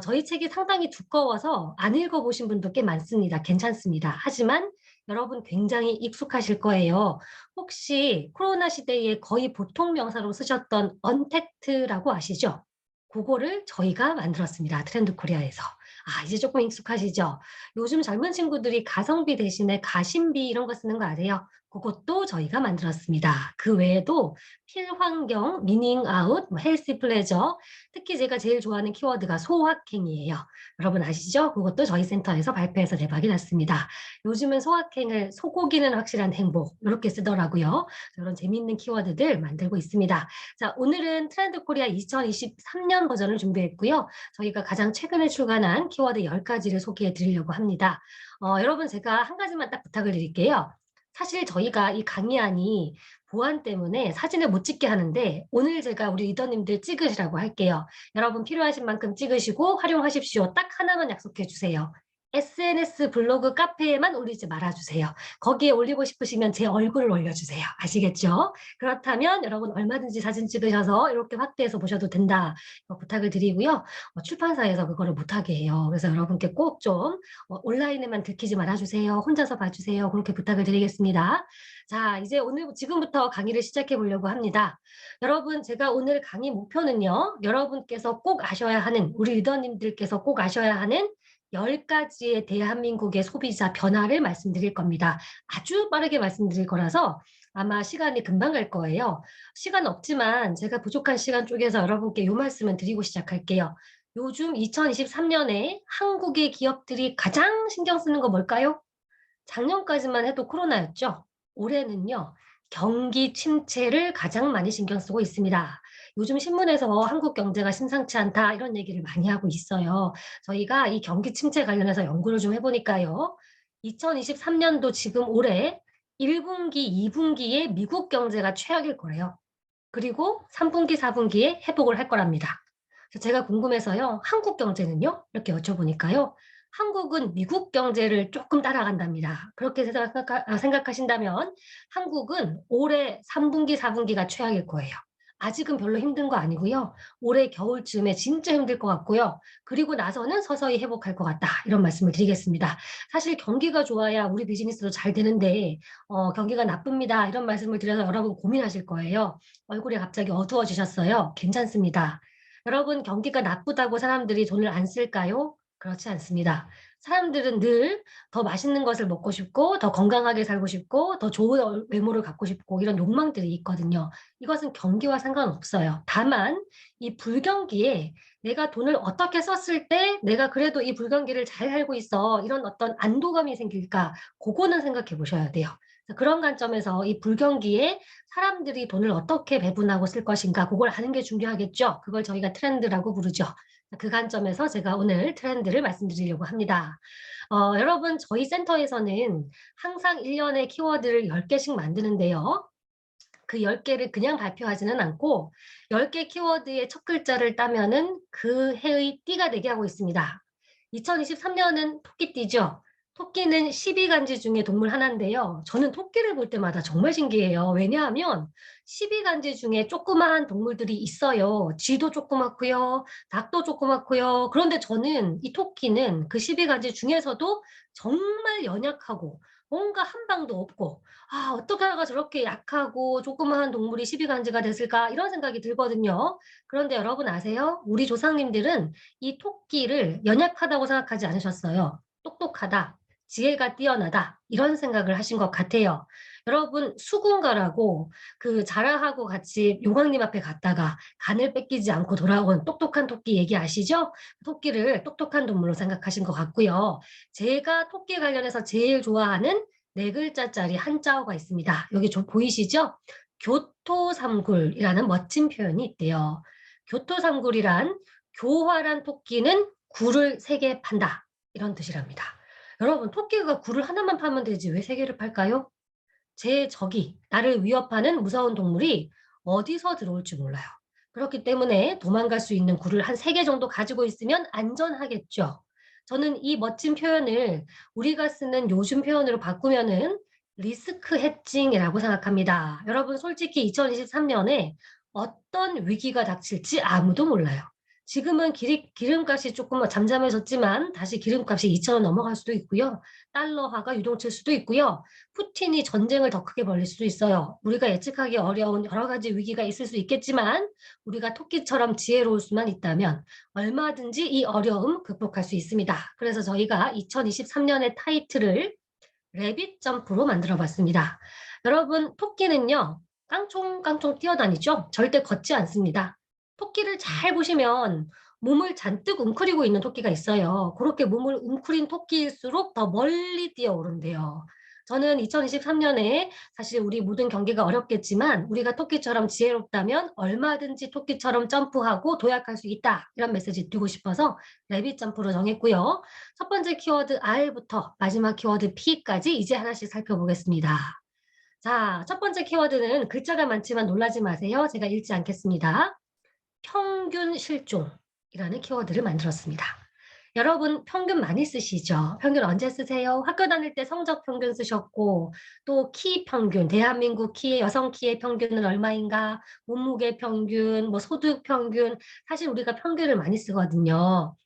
저희 책이 상당히 두꺼워서 안 읽어보신 분도 꽤 많습니다. 괜찮습니다. 하지만 여러분 굉장히 익숙하실 거예요. 혹시 코로나 시대에 거의 보통 명사로 쓰셨던 언택트라고 아시죠? 그거를 저희가 만들었습니다. 트렌드 코리아에서. 아, 이제 조금 익숙하시죠? 요즘 젊은 친구들이 가성비 대신에 가심비 이런 거 쓰는 거 아세요? 그것도 저희가 만들었습니다. 그 외에도 필환경, 미닝아웃, 헬시 플레저, 특히 제가 제일 좋아하는 키워드가 소확행이에요. 여러분 아시죠? 그것도 저희 센터에서 발표해서 대박이 났습니다. 요즘은 소확행을 소고기는 확실한 행복 이렇게 쓰더라고요. 이런 재미있는 키워드들 만들고 있습니다. 자, 오늘은 트렌드 코리아 2023년 버전을 준비했고요. 저희가 가장 최근에 출간한 키워드 10가지를 소개해 드리려고 합니다. 여러분 제가 한 가지만 딱 부탁을 드릴게요. 사실 저희가 이 강의안이 보안 때문에 사진을 못 찍게 하는데 오늘 제가 우리 리더님들 찍으시라고 할게요. 여러분 필요하신 만큼 찍으시고 활용하십시오. 딱 하나만 약속해 주세요. SNS, 블로그, 카페에만 올리지 말아주세요. 거기에 올리고 싶으시면 제 얼굴을 올려주세요. 아시겠죠? 그렇다면 여러분 얼마든지 사진 찍으셔서 이렇게 확대해서 보셔도 된다. 부탁을 드리고요. 출판사에서 그거를 못하게 해요. 그래서 여러분께 꼭 좀 온라인에만 들키지 말아주세요. 혼자서 봐주세요. 그렇게 부탁을 드리겠습니다. 자, 이제 지금부터 강의를 시작해 보려고 합니다. 여러분, 제가 오늘 강의 목표는요. 여러분께서 꼭 아셔야 하는, 우리 리더님들께서 꼭 아셔야 하는 10가지의 대한민국의 소비자 변화를 말씀드릴 겁니다. 아주 빠르게 말씀드릴 거라서 아마 시간이 금방 갈 거예요. 시간 없지만 제가 부족한 시간 쪽에서 여러분께 이 말씀을 드리고 시작할게요. 요즘 2023년에 한국의 기업들이 가장 신경 쓰는 거 뭘까요? 작년까지만 해도 코로나였죠. 올해는요, 경기 침체를 가장 많이 신경 쓰고 있습니다. 요즘 신문에서 한국 경제가 심상치 않다 이런 얘기를 많이 하고 있어요. 저희가 이 경기 침체 관련해서 연구를 좀 해보니까요. 2023년도 지금 올해 1분기, 2분기에 미국 경제가 최악일 거래요. 그리고 3분기, 4분기에 회복을 할 거랍니다. 그래서 제가 궁금해서요. 한국 경제는요? 이렇게 여쭤보니까요. 한국은 미국 경제를 조금 따라간답니다. 그렇게 생각하신다면 한국은 올해 3분기, 4분기가 최악일 거예요. 아직은 별로 힘든 거 아니고요. 올해 겨울쯤에 진짜 힘들 것 같고요. 그리고 나서는 서서히 회복할 것 같다. 이런 말씀을 드리겠습니다. 사실 경기가 좋아야 우리 비즈니스도 잘 되는데 경기가 나쁩니다. 이런 말씀을 드려서 여러분 고민하실 거예요. 얼굴이 갑자기 어두워지셨어요. 괜찮습니다. 여러분 경기가 나쁘다고 사람들이 돈을 안 쓸까요? 그렇지 않습니다. 사람들은 늘 더 맛있는 것을 먹고 싶고 더 건강하게 살고 싶고 더 좋은 외모를 갖고 싶고 이런 욕망들이 있거든요. 이것은 경기와 상관없어요. 다만 이 불경기에 내가 돈을 어떻게 썼을 때 내가 그래도 이 불경기를 잘 살고 있어 이런 어떤 안도감이 생길까 그거는 생각해 보셔야 돼요. 그런 관점에서 이 불경기에 사람들이 돈을 어떻게 배분하고 쓸 것인가 그걸 아는 게 중요하겠죠. 그걸 저희가 트렌드라고 부르죠. 그 관점에서 제가 오늘 트렌드를 말씀드리려고 합니다. 여러분 저희 센터에서는 항상 1년에 키워드를 10개씩 만드는데요. 그 10개를 그냥 발표하지는 않고 10개 키워드의 첫 글자를 따면은 그 해의 띠가 되게 하고 있습니다. 2023년은 토끼띠죠. 토끼는 12간지 중에 동물 하나인데요. 저는 토끼를 볼 때마다 정말 신기해요. 왜냐하면 12간지 중에 조그마한 동물들이 있어요. 쥐도 조그맣고요. 닭도 조그맣고요. 그런데 저는 이 토끼는 그 12가지 중에서도 정말 연약하고 뭔가 한 방도 없고 어떻게 하다가 저렇게 약하고 조그마한 동물이 12간지가 됐을까 이런 생각이 들거든요. 그런데 여러분 아세요? 우리 조상님들은 이 토끼를 연약하다고 생각하지 않으셨어요. 똑똑하다, 지혜가 뛰어나다 이런 생각을 하신 것 같아요. 여러분 수군가라고 그 자라하고 같이 용왕님 앞에 갔다가 간을 뺏기지 않고 돌아온 똑똑한 토끼 얘기 아시죠? 토끼를 똑똑한 동물로 생각하신 것 같고요. 제가 토끼 관련해서 제일 좋아하는 4글자짜리 한자어가 있습니다. 여기 좀 보이시죠? 교토삼굴이라는 멋진 표현이 있대요. 교토삼굴이란 교활한 토끼는 굴을 3개 판다. 이런 뜻이랍니다. 여러분 토끼가 굴을 하나만 파면 되지 왜 3개를 팔까요? 제 적이 나를 위협하는 무서운 동물이 어디서 들어올지 몰라요. 그렇기 때문에 도망갈 수 있는 굴을 한 3개 정도 가지고 있으면 안전하겠죠. 저는 이 멋진 표현을 우리가 쓰는 요즘 표현으로 바꾸면은 리스크 해칭이라고 생각합니다. 여러분 솔직히 2023년에 어떤 위기가 닥칠지 아무도 몰라요. 지금은 기름값이 조금 잠잠해졌지만 다시 기름값이 2,000원 넘어갈 수도 있고요. 달러화가 유동칠 수도 있고요. 푸틴이 전쟁을 더 크게 벌릴 수도 있어요. 우리가 예측하기 어려운 여러 가지 위기가 있을 수 있겠지만 우리가 토끼처럼 지혜로울 수만 있다면 얼마든지 이 어려움 극복할 수 있습니다. 그래서 저희가 2023년의 타이틀을 레빗 점프로 만들어 봤습니다. 여러분 토끼는요. 깡총깡총 뛰어다니죠? 절대 걷지 않습니다. 토끼를 잘 보시면 몸을 잔뜩 웅크리고 있는 토끼가 있어요. 그렇게 몸을 웅크린 토끼일수록 더 멀리 뛰어오른대요. 저는 2023년에 사실 우리 모든 경기가 어렵겠지만 우리가 토끼처럼 지혜롭다면 얼마든지 토끼처럼 점프하고 도약할 수 있다. 이런 메시지 드리고 싶어서 레빗 점프로 정했고요. 첫 번째 키워드 R부터 마지막 키워드 P까지 이제 하나씩 살펴보겠습니다. 자, 첫 번째 키워드는 글자가 많지만 놀라지 마세요. 제가 읽지 않겠습니다. 평균 실종이라는 키워드를 만들었습니다. 여러분 평균 많이 쓰시죠? 평균 언제 쓰세요? 학교 다닐 때 성적 평균 쓰셨고 또 키 평균, 대한민국 키의 여성 키의 평균은 얼마인가? 몸무게 평균, 뭐 소득 평균 사실 우리가 평균을 많이 쓰거든요.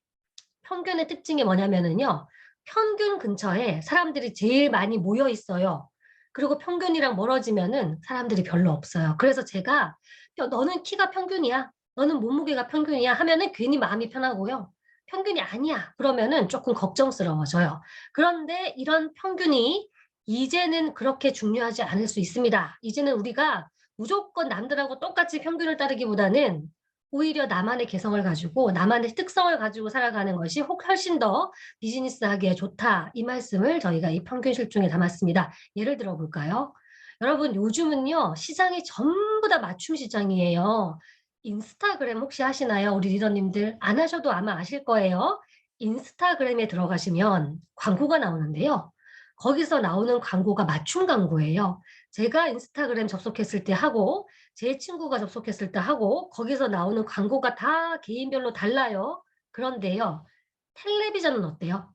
평균의 특징이 뭐냐면은요. 평균 근처에 사람들이 제일 많이 모여 있어요. 그리고 평균이랑 멀어지면은 사람들이 별로 없어요. 그래서 제가 너는 키가 평균이야. 너는 몸무게가 평균이야 하면은 괜히 마음이 편하고요. 평균이 아니야. 그러면은 조금 걱정스러워져요. 그런데 이런 평균이 이제는 그렇게 중요하지 않을 수 있습니다. 이제는 우리가 무조건 남들하고 똑같이 평균을 따르기보다는 오히려 나만의 개성을 가지고 나만의 특성을 가지고 살아가는 것이 훨씬 더 비즈니스 하기에 좋다. 이 말씀을 저희가 이 평균 실종에 담았습니다. 예를 들어 볼까요? 여러분 요즘은요 시장이 전부 다 맞춤 시장이에요. 인스타그램 혹시 하시나요? 우리 리더님들 안 하셔도 아마 아실 거예요. 인스타그램에 들어가시면 광고가 나오는데요. 거기서 나오는 광고가 맞춤 광고예요. 제가 인스타그램 접속했을 때 하고 제 친구가 접속했을 때 하고 거기서 나오는 광고가 다 개인별로 달라요. 그런데요. 텔레비전은 어때요?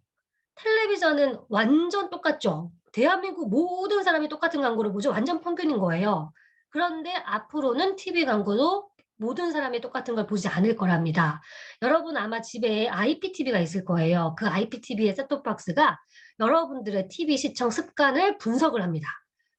텔레비전은 완전 똑같죠. 대한민국 모든 사람이 똑같은 광고를 보죠. 완전 평균인 거예요. 그런데 앞으로는 TV 광고도 모든 사람이 똑같은 걸 보지 않을 거랍니다. 여러분 아마 집에 IPTV가 있을 거예요. 그 IPTV의 셋톱박스가 여러분들의 TV 시청 습관을 분석을 합니다.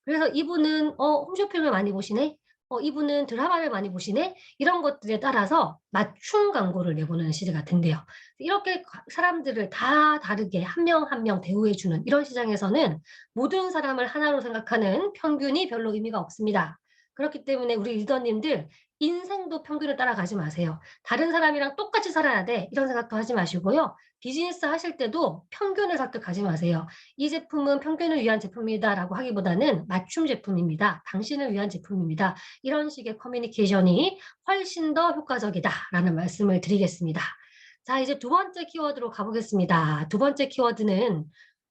그래서 이분은 홈쇼핑을 많이 보시네? 이분은 드라마를 많이 보시네? 이런 것들에 따라서 맞춤 광고를 내보는 시대가 된대요. 이렇게 사람들을 다 다르게 한 명 한 명 대우해 주는 이런 시장에서는 모든 사람을 하나로 생각하는 평균이 별로 의미가 없습니다. 그렇기 때문에 우리 리더님들 인생도 평균을 따라가지 마세요. 다른 사람이랑 똑같이 살아야 돼 이런 생각도 하지 마시고요. 비즈니스 하실 때도 평균을 설득하지 마세요. 이 제품은 평균을 위한 제품이다라고 하기보다는 맞춤 제품입니다. 당신을 위한 제품입니다. 이런 식의 커뮤니케이션이 훨씬 더 효과적이다라는 말씀을 드리겠습니다. 자, 이제 두 번째 키워드로 가보겠습니다. 두 번째 키워드는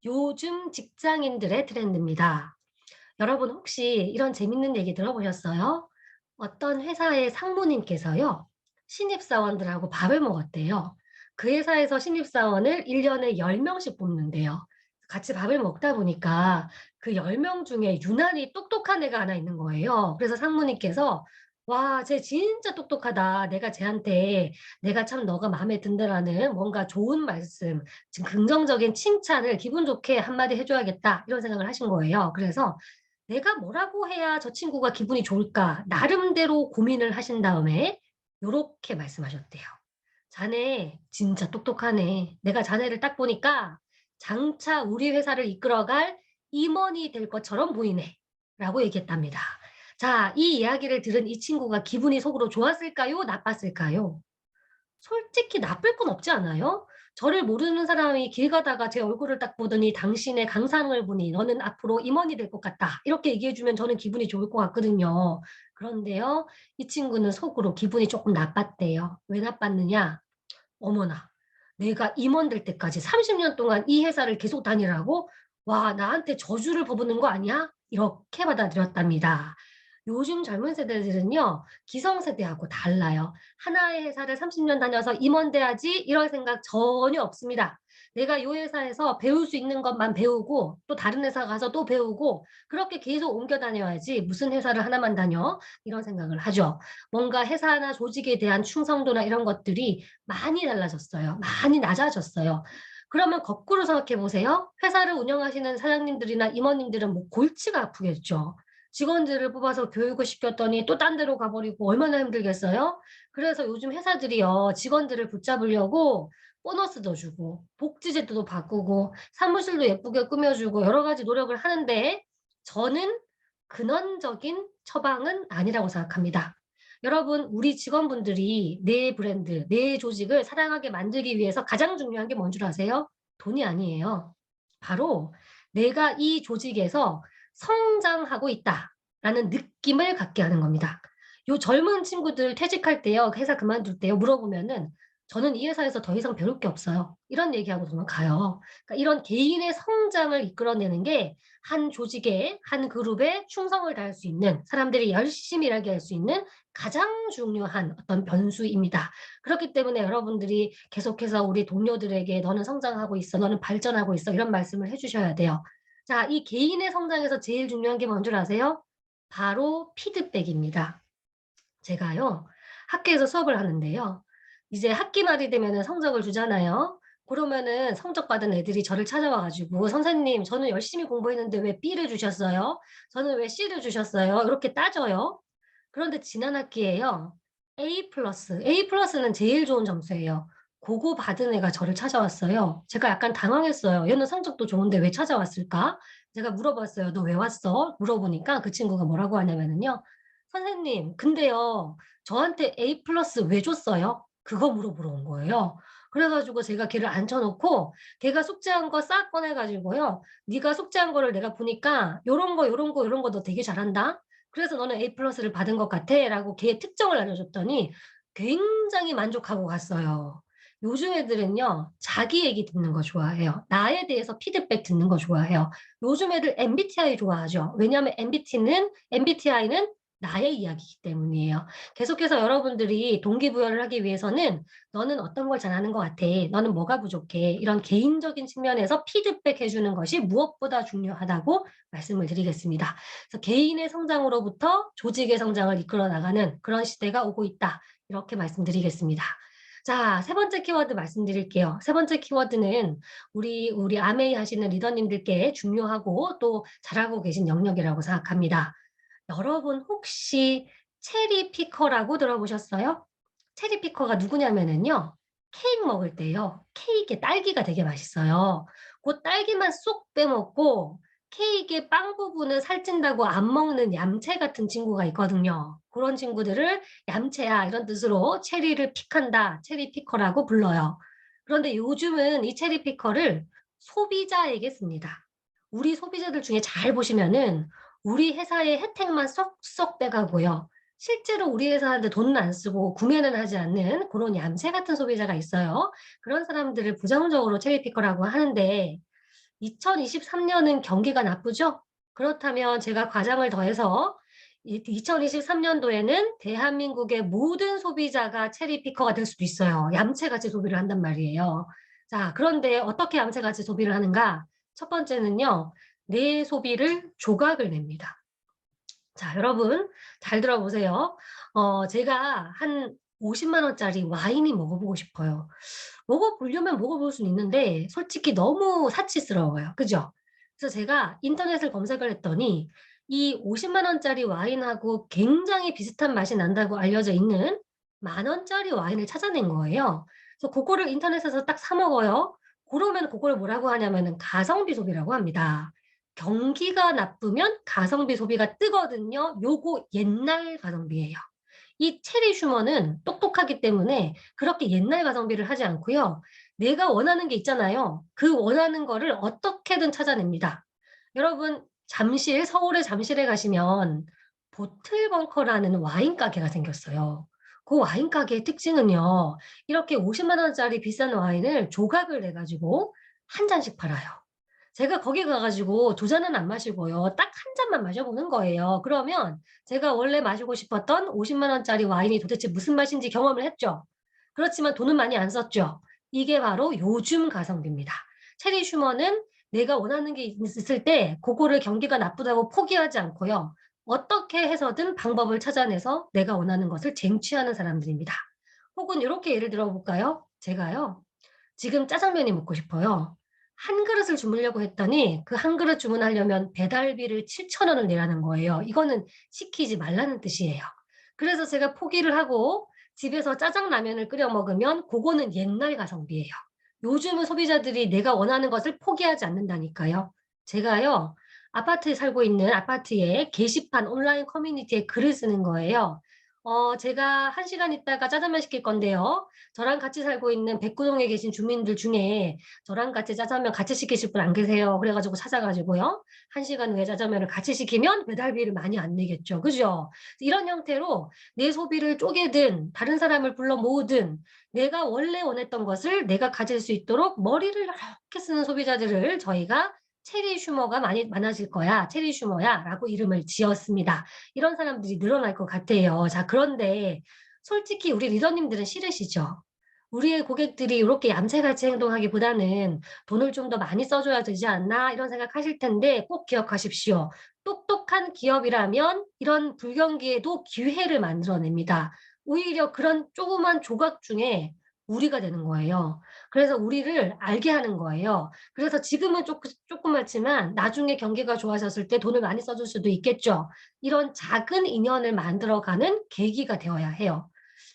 요즘 직장인들의 트렌드입니다. 여러분 혹시 이런 재밌는 얘기 들어보셨어요? 어떤 회사의 상무님께서요. 신입사원들하고 밥을 먹었대요. 그 회사에서 신입사원을 1년에 10명씩 뽑는데요. 같이 밥을 먹다 보니까 그 10명 중에 유난히 똑똑한 애가 하나 있는 거예요. 그래서 상무님께서 와, 쟤 진짜 똑똑하다. 내가 참 너가 마음에 든다라는 뭔가 좋은 말씀, 지금 긍정적인 칭찬을 기분 좋게 한마디 해줘야겠다. 이런 생각을 하신 거예요. 그래서 내가 뭐라고 해야 저 친구가 기분이 좋을까? 나름대로 고민을 하신 다음에 요렇게 말씀하셨대요. 자네 진짜 똑똑하네. 내가 자네를 딱 보니까 장차 우리 회사를 이끌어갈 임원이 될 것처럼 보이네. 라고 얘기했답니다. 자, 이 이야기를 들은 이 친구가 기분이 속으로 좋았을까요? 나빴을까요? 솔직히 나쁠 건 없지 않아요? 저를 모르는 사람이 길 가다가 제 얼굴을 딱 보더니 당신의 강상을 보니 너는 앞으로 임원이 될 것 같다. 이렇게 얘기해 주면 저는 기분이 좋을 것 같거든요. 그런데요, 이 친구는 속으로 기분이 조금 나빴대요. 왜 나빴느냐? 어머나, 내가 임원 될 때까지 30년 동안 이 회사를 계속 다니라고? 와, 나한테 저주를 퍼붓는 거 아니야? 이렇게 받아들였답니다. 요즘 젊은 세대들은요, 기성세대하고 달라요. 하나의 회사를 30년 다녀서 임원 돼야지 이런 생각 전혀 없습니다. 내가 이 회사에서 배울 수 있는 것만 배우고 또 다른 회사 가서 또 배우고 그렇게 계속 옮겨 다녀야지 무슨 회사를 하나만 다녀? 이런 생각을 하죠. 뭔가 회사나 조직에 대한 충성도나 이런 것들이 많이 달라졌어요. 많이 낮아졌어요. 그러면 거꾸로 생각해 보세요. 회사를 운영하시는 사장님들이나 임원님들은 뭐 골치가 아프겠죠. 직원들을 뽑아서 교육을 시켰더니 또 딴 데로 가버리고 얼마나 힘들겠어요? 그래서 요즘 회사들이요, 직원들을 붙잡으려고 보너스도 주고, 복지제도도 바꾸고, 사무실도 예쁘게 꾸며주고, 여러 가지 노력을 하는데, 저는 근원적인 처방은 아니라고 생각합니다. 여러분, 우리 직원분들이 내 브랜드, 내 조직을 사랑하게 만들기 위해서 가장 중요한 게 뭔 줄 아세요? 돈이 아니에요. 바로 내가 이 조직에서 성장하고 있다라는 느낌을 갖게 하는 겁니다. 요 젊은 친구들 퇴직할 때요, 회사 그만둘 때요, 물어보면은 저는 이 회사에서 더 이상 배울 게 없어요. 이런 얘기하고 정말 가요. 그러니까 이런 개인의 성장을 이끌어내는 게 한 조직에, 한 그룹에 충성을 다할 수 있는 사람들이 열심히 일하게 할 수 있는 가장 중요한 어떤 변수입니다. 그렇기 때문에 여러분들이 계속해서 우리 동료들에게 너는 성장하고 있어, 너는 발전하고 있어 이런 말씀을 해주셔야 돼요. 자, 이 개인의 성장에서 제일 중요한 게 뭔 줄 아세요? 바로 피드백입니다. 제가요, 학교에서 수업을 하는데요. 이제 학기 말이 되면은 성적을 주잖아요. 그러면은 성적 받은 애들이 저를 찾아와 가지고 선생님, 저는 열심히 공부했는데 왜 B를 주셨어요? 저는 왜 C를 주셨어요? 이렇게 따져요. 그런데 지난 학기에요. A 플러스는 제일 좋은 점수예요. 그거 받은 애가 저를 찾아왔어요. 제가 약간 당황했어요. 얘는 성적도 좋은데 왜 찾아왔을까? 제가 물어봤어요. 너 왜 왔어? 물어보니까 그 친구가 뭐라고 하냐면요. 선생님, 근데요, 저한테 A 플러스 왜 줬어요? 그거 물어보러 온 거예요. 그래가지고 제가 걔를 앉혀놓고 걔가 숙제한 거 싹 꺼내가지고요. 네가 숙제한 거를 내가 보니까 요런 거 요런 거 요런 거 너 되게 잘한다. 그래서 너는 A+를 받은 것 같아 라고 걔의 특정을 알려줬더니 굉장히 만족하고 갔어요. 요즘 애들은요, 자기 얘기 듣는 거 좋아해요. 나에 대해서 피드백 듣는 거 좋아해요. 요즘 애들 MBTI 좋아하죠. 왜냐하면 MBTI는 나의 이야기이기 때문이에요. 계속해서 여러분들이 동기부여를 하기 위해서는 너는 어떤 걸 잘하는 것 같아. 너는 뭐가 부족해. 이런 개인적인 측면에서 피드백 해주는 것이 무엇보다 중요하다고 말씀을 드리겠습니다. 그래서 개인의 성장으로부터 조직의 성장을 이끌어 나가는 그런 시대가 오고 있다. 이렇게 말씀드리겠습니다. 자, 세 번째 키워드 말씀드릴게요. 세 번째 키워드는 우리 아메이 하시는 리더님들께 중요하고 또 잘하고 계신 영역이라고 생각합니다. 여러분 혹시 체리 피커라고 들어보셨어요? 체리 피커가 누구냐면은요. 케이크 먹을 때요. 케이크에 딸기가 되게 맛있어요. 그 딸기만 쏙 빼먹고 케이크의 빵 부분을 살찐다고 안 먹는 얌체 같은 친구가 있거든요. 그런 친구들을 얌체야 이런 뜻으로 체리를 픽한다, 체리 피커라고 불러요. 그런데 요즘은 이 체리 피커를 소비자에게 씁니다. 우리 소비자들 중에 잘 보시면은 우리 회사의 혜택만 쏙쏙 빼가고요. 실제로 우리 회사한테 돈은 안 쓰고 구매는 하지 않는 그런 얌체 같은 소비자가 있어요. 그런 사람들을 부정적으로 체리 피커라고 하는데 2023년은 경기가 나쁘죠? 그렇다면 제가 과장을 더해서 2023년도에는 대한민국의 모든 소비자가 체리피커가 될 수도 있어요. 얌체같이 소비를 한단 말이에요. 자, 그런데 어떻게 얌체같이 소비를 하는가? 첫 번째는요. 내 소비를 조각을 냅니다. 자, 여러분 잘 들어보세요. 제가 한 50만 원짜리 와인이 먹어보고 싶어요. 먹어보려면 먹어볼 수는 있는데 솔직히 너무 사치스러워요. 그죠? 그래서 제가 인터넷을 검색을 했더니 이 50만 원짜리 와인하고 굉장히 비슷한 맛이 난다고 알려져 있는 10,000원짜리 와인을 찾아낸 거예요. 그래서 그거를 인터넷에서 딱 사 먹어요. 그러면 그걸 뭐라고 하냐면은 가성비 소비라고 합니다. 경기가 나쁘면 가성비 소비가 뜨거든요. 요거 옛날 가성비예요. 이 체리 슈머는 똑똑하기 때문에 그렇게 옛날 가성비를 하지 않고요. 내가 원하는 게 있잖아요. 그 원하는 거를 어떻게든 찾아냅니다. 여러분 서울의 잠실에 가시면 보틀벙커라는 와인 가게가 생겼어요. 그 와인 가게의 특징은요. 이렇게 50만 원짜리 비싼 와인을 조각을 내가지고 한 잔씩 팔아요. 제가 거기 가가지고 2잔은 안 마시고요. 딱 한 잔만 마셔보는 거예요. 그러면 제가 원래 마시고 싶었던 50만 원짜리 와인이 도대체 무슨 맛인지 경험을 했죠. 그렇지만 돈은 많이 안 썼죠. 이게 바로 요즘 가성비입니다. 체리 슈머는 내가 원하는 게 있을 때 그거를 경기가 나쁘다고 포기하지 않고요. 어떻게 해서든 방법을 찾아내서 내가 원하는 것을 쟁취하는 사람들입니다. 혹은 이렇게 예를 들어볼까요? 제가요. 지금 짜장면이 먹고 싶어요. 한 그릇을 주문하려고 했더니 그 한 그릇 주문하려면 배달비를 7,000원을 내라는 거예요. 이거는 시키지 말라는 뜻이에요. 그래서 제가 포기를 하고 집에서 짜장라면을 끓여 먹으면 그거는 옛날 가성비예요. 요즘은 소비자들이 내가 원하는 것을 포기하지 않는다니까요. 제가요. 아파트에 살고 있는 아파트에 게시판 온라인 커뮤니티에 글을 쓰는 거예요. 제가 1시간 있다가 짜장면 시킬 건데요. 저랑 같이 살고 있는 백구동에 계신 주민들 중에 저랑 같이 짜장면 같이 시키실 분 안 계세요. 그래가지고 찾아가지고요. 1시간 후에 짜장면을 같이 시키면 배달비를 많이 안 내겠죠. 그죠? 이런 형태로 내 소비를 쪼개든 다른 사람을 불러 모으든 내가 원래 원했던 것을 내가 가질 수 있도록 머리를 이렇게 쓰는 소비자들을 저희가 체리 슈머가 많아질 거야. 체리 슈머야 라고 이름을 지었습니다. 이런 사람들이 늘어날 것 같아요. 자, 그런데 솔직히 우리 리더님들은 싫으시죠? 우리의 고객들이 이렇게 얌체같이 행동하기보다는 돈을 좀 더 많이 써줘야 되지 않나 이런 생각하실 텐데 꼭 기억하십시오. 똑똑한 기업이라면 이런 불경기에도 기회를 만들어냅니다. 오히려 그런 조그만 조각 중에 우리가 되는 거예요. 그래서 우리를 알게 하는 거예요. 그래서 지금은 조그맣지만 나중에 경기가 좋아졌을 때 돈을 많이 써줄 수도 있겠죠. 이런 작은 인연을 만들어가는 계기가 되어야 해요.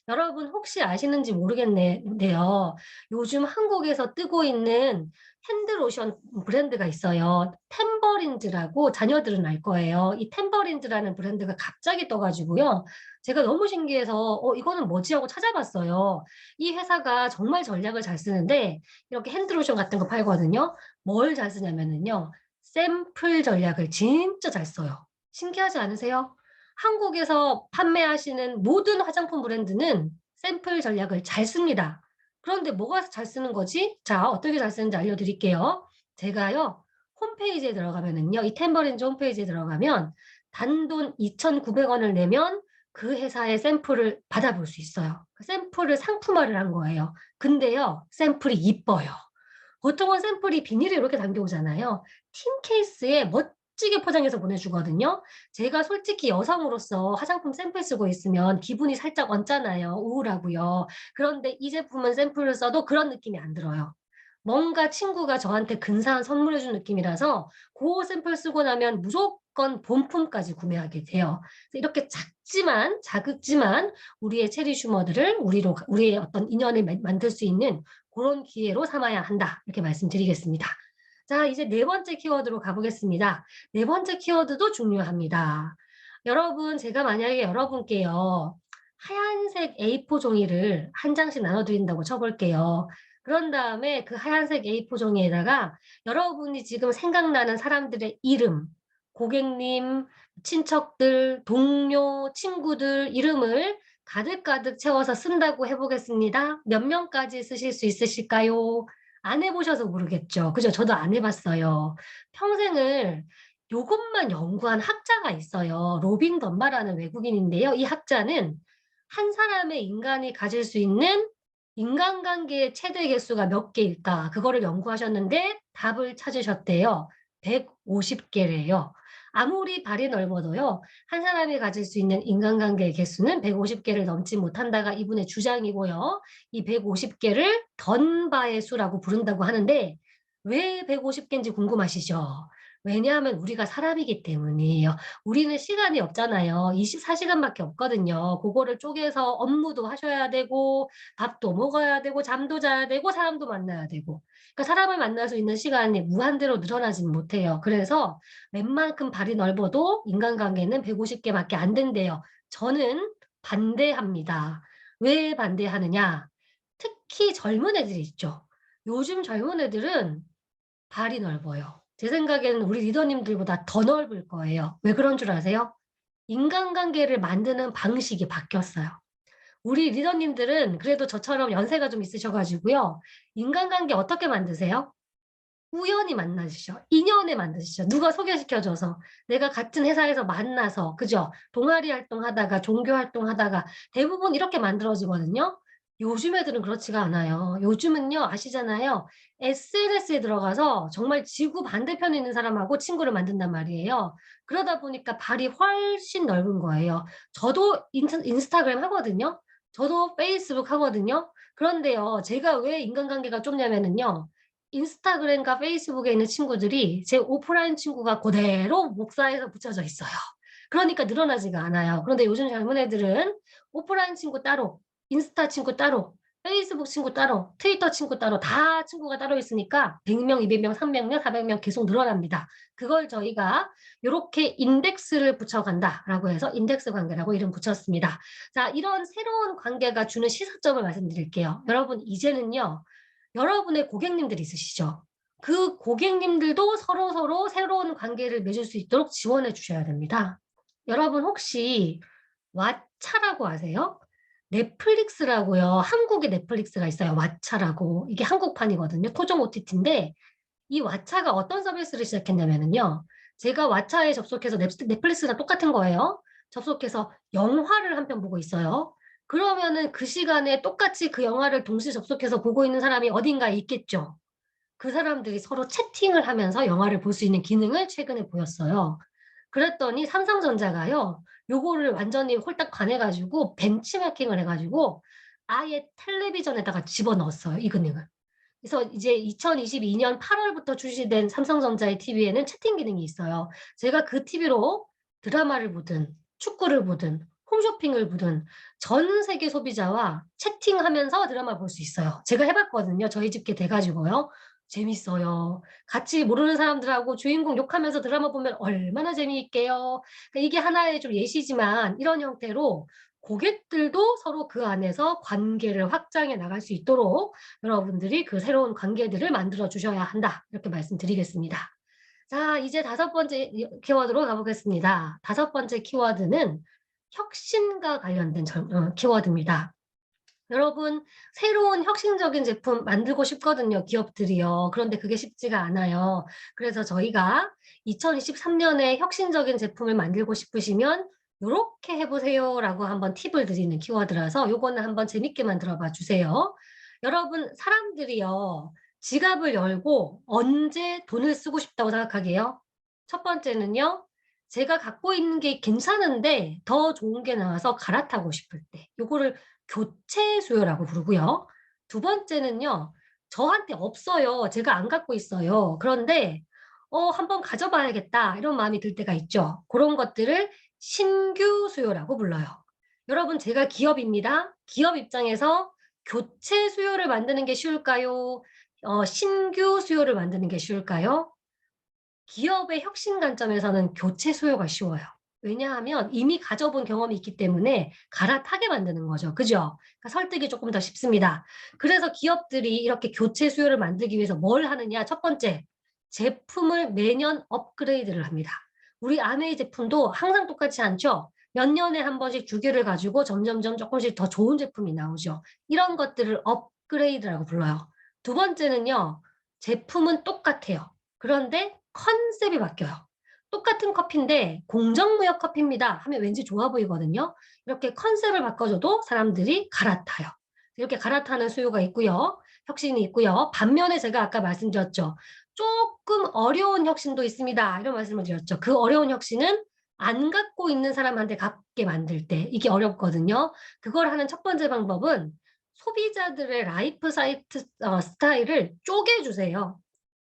여러분 혹시 아시는지 모르겠는데요. 요즘 한국에서 뜨고 있는 핸드로션 브랜드가 있어요. 템버린즈라고 자녀들은 알 거예요. 이 템버린즈라는 브랜드가 갑자기 떠가지고요. 제가 너무 신기해서 이거는 뭐지 하고 찾아봤어요. 이 회사가 정말 전략을 잘 쓰는데 이렇게 핸드로션 같은 거 팔거든요. 뭘 잘 쓰냐면은요. 샘플 전략을 진짜 잘 써요. 신기하지 않으세요? 한국에서 판매하시는 모든 화장품 브랜드는 샘플 전략을 잘 씁니다. 그런데 뭐가 잘 쓰는 거지? 자, 어떻게 잘 쓰는지 알려드릴게요. 제가요, 홈페이지에 들어가면은요, 이 템버린즈 홈페이지에 들어가면 단돈 2,900원을 내면 그 회사의 샘플을 받아볼 수 있어요. 그 샘플을 상품화를 한 거예요. 근데요, 샘플이 이뻐요. 보통은 샘플이 비닐에 이렇게 담겨오잖아요. 틴 케이스에 멋지게 포장해서 보내주거든요. 제가 솔직히 여성으로서 화장품 샘플 쓰고 있으면 기분이 살짝 얹잖아요. 우울하고요. 그런데 이 제품은 샘플을 써도 그런 느낌이 안 들어요. 뭔가 친구가 저한테 근사한 선물해준 느낌이라서 그 샘플 쓰고 나면 무조건 본품까지 구매하게 돼요. 그래서 이렇게 자극지만 우리의 체리 슈머들을 우리의 어떤 인연을 만들 수 있는 그런 기회로 삼아야 한다. 이렇게 말씀드리겠습니다. 자, 이제 네 번째 키워드로 가보겠습니다. 네 번째 키워드도 중요합니다. 여러분, 제가 만약에 여러분께요. 하얀색 A4 종이를 한 장씩 나눠드린다고 쳐볼게요. 그런 다음에 그 하얀색 A4 종이에다가 여러분이 지금 생각나는 사람들의 이름, 고객님, 친척들, 동료, 친구들 이름을 가득가득 채워서 쓴다고 해보겠습니다. 몇 명까지 쓰실 수 있으실까요? 안 해보셔서 모르겠죠. 그죠? 저도 안 해봤어요. 평생을 이것만 연구한 학자가 있어요. 로빈 덤바라는 외국인인데요. 이 학자는 한 사람의 인간이 가질 수 있는 인간관계의 최대 개수가 몇 개일까? 그거를 연구하셨는데 답을 찾으셨대요. 150개래요. 아무리 발이 넓어도요. 한 사람이 가질 수 있는 인간관계의 개수는 150개를 넘지 못한다가 이분의 주장이고요. 이 150개를 던바의 수라고 부른다고 하는데 왜 150개인지 궁금하시죠? 왜냐하면 우리가 사람이기 때문이에요. 우리는 시간이 없잖아요. 24시간밖에 없거든요. 그거를 쪼개서 업무도 하셔야 되고 밥도 먹어야 되고 잠도 자야 되고 사람도 만나야 되고 그러니까 사람을 만날 수 있는 시간이 무한대로 늘어나지는 못해요. 그래서 웬만큼 발이 넓어도 인간관계는 150개밖에 안 된대요. 저는 반대합니다. 왜 반대하느냐? 특히 젊은 애들이 있죠. 요즘 젊은 애들은 발이 넓어요. 제 생각에는 우리 리더님들보다 더 넓을 거예요. 왜 그런 줄 아세요? 인간관계를 만드는 방식이 바뀌었어요. 우리 리더님들은 그래도 저처럼 연세가 좀 있으셔가지고요. 인간관계 어떻게 만드세요? 우연히 만나시죠. 인연에 만드시죠. 누가 소개시켜줘서 내가 같은 회사에서 만나서 그죠? 동아리 활동하다가 종교 활동하다가 대부분 이렇게 만들어지거든요. 요즘 애들은 그렇지가 않아요. 요즘은요 아시잖아요. SNS에 들어가서 정말 지구 반대편에 있는 사람하고 친구를 만든단 말이에요. 그러다 보니까 발이 훨씬 넓은 거예요. 저도 인스타그램 하거든요. 저도 페이스북 하거든요. 그런데요 제가 왜 인간관계가 좁냐면은요. 인스타그램과 페이스북에 있는 친구들이 제 오프라인 친구가 그대로 목사에서 붙여져 있어요. 그러니까 늘어나지가 않아요. 그런데 요즘 젊은 애들은 오프라인 친구 따로, 인스타 친구 따로, 페이스북 친구 따로, 트위터 친구 따로 다 친구가 따로 있으니까 100명, 200명, 300명, 400명 계속 늘어납니다. 그걸 저희가 이렇게 인덱스를 붙여간다라고 해서 인덱스 관계라고 이름 붙였습니다. 자, 이런 새로운 관계가 주는 시사점을 말씀드릴게요. 여러분 이제는요. 여러분의 고객님들이 있으시죠. 그 고객님들도 서로 새로운 관계를 맺을 수 있도록 지원해 주셔야 됩니다. 여러분 혹시 왓챠라고 아세요? 넷플릭스라고요. 한국에 넷플릭스가 있어요. 왓챠라고. 이게 한국판이거든요. 토종 OTT인데 이 왓챠가 어떤 서비스를 시작했냐면요. 제가 왓챠에 접속해서 넷플릭스랑 똑같은 거예요. 접속해서 영화를 한 편 보고 있어요. 그러면은 그 시간에 똑같이 그 영화를 동시에 접속해서 보고 있는 사람이 어딘가에 있겠죠. 그 사람들이 서로 채팅을 하면서 영화를 볼 수 있는 기능을 최근에 보였어요. 그랬더니 삼성전자가요. 요거를 완전히 홀딱 관해가지고 벤치마킹을 해가지고 아예 텔레비전에다가 집어넣었어요. 이 기능을. 그래서 이제 2022년 8월부터 출시된 삼성전자의 TV에는 채팅 기능이 있어요. 제가 그 TV로 드라마를 보든 축구를 보든 홈쇼핑을 보든 전 세계 소비자와 채팅하면서 드라마 볼 수 있어요. 제가 해봤거든요. 저희 집게 돼가지고요. 재밌어요. 같이 모르는 사람들하고 주인공 욕하면서 드라마 보면 얼마나 재미있게요. 그러니까 이게 하나의 좀 예시지만 이런 형태로 고객들도 서로 그 안에서 관계를 확장해 나갈 수 있도록 여러분들이 그 새로운 관계들을 만들어 주셔야 한다. 이렇게 말씀드리겠습니다. 자, 이제 5번째 키워드로 가보겠습니다. 5번째 키워드는 혁신과 관련된 키워드입니다. 여러분, 새로운 혁신적인 제품 만들고 싶거든요, 기업들이요. 그런데 그게 쉽지가 않아요. 그래서 저희가 2023년에 혁신적인 제품을 만들고 싶으시면 이렇게 해보세요 라고 한번 팁을 드리는 키워드라서 요거는 한번 재밌게만 들어봐 주세요. 여러분, 사람들이요, 지갑을 열고 언제 돈을 쓰고 싶다고 생각하게요? 첫 번째는요, 제가 갖고 있는 게 괜찮은데 더 좋은 게 나와서 갈아타고 싶을 때. 요거를 교체 수요라고 부르고요. 두 번째는요, 저한테 없어요. 제가 안 갖고 있어요. 그런데 한번 가져봐야겠다 이런 마음이 들 때가 있죠. 그런 것들을 신규 수요라고 불러요. 여러분, 제가 기업입니다. 기업 입장에서 교체 수요를 만드는 게 쉬울까요? 신규 수요를 만드는 게 쉬울까요? 기업의 혁신 관점에서는 교체 수요가 쉬워요. 왜냐하면 이미 가져본 경험이 있기 때문에 갈아타게 만드는 거죠. 그죠? 그러니까 설득이 조금 더 쉽습니다. 그래서 기업들이 이렇게 교체 수요를 만들기 위해서 뭘 하느냐? 첫 번째, 제품을 매년 업그레이드를 합니다. 우리 아메이 제품도 항상 똑같지 않죠? 몇 년에 한 번씩 주기를 가지고 점점점 조금씩 더 좋은 제품이 나오죠. 이런 것들을 업그레이드라고 불러요. 두 번째는요, 제품은 똑같아요. 그런데 컨셉이 바뀌어요. 똑같은 커피인데 공정무역 커피입니다 하면 왠지 좋아 보이거든요. 이렇게 컨셉을 바꿔줘도 사람들이 갈아타요. 이렇게 갈아타는 수요가 있고요. 혁신이 있고요. 반면에 제가 아까 말씀드렸죠. 조금 어려운 혁신도 있습니다. 이런 말씀을 드렸죠. 그 어려운 혁신은 안 갖고 있는 사람한테 갖게 만들 때 이게 어렵거든요. 그걸 하는 첫 번째 방법은 소비자들의 라이프 사이트 스타일을 쪼개주세요.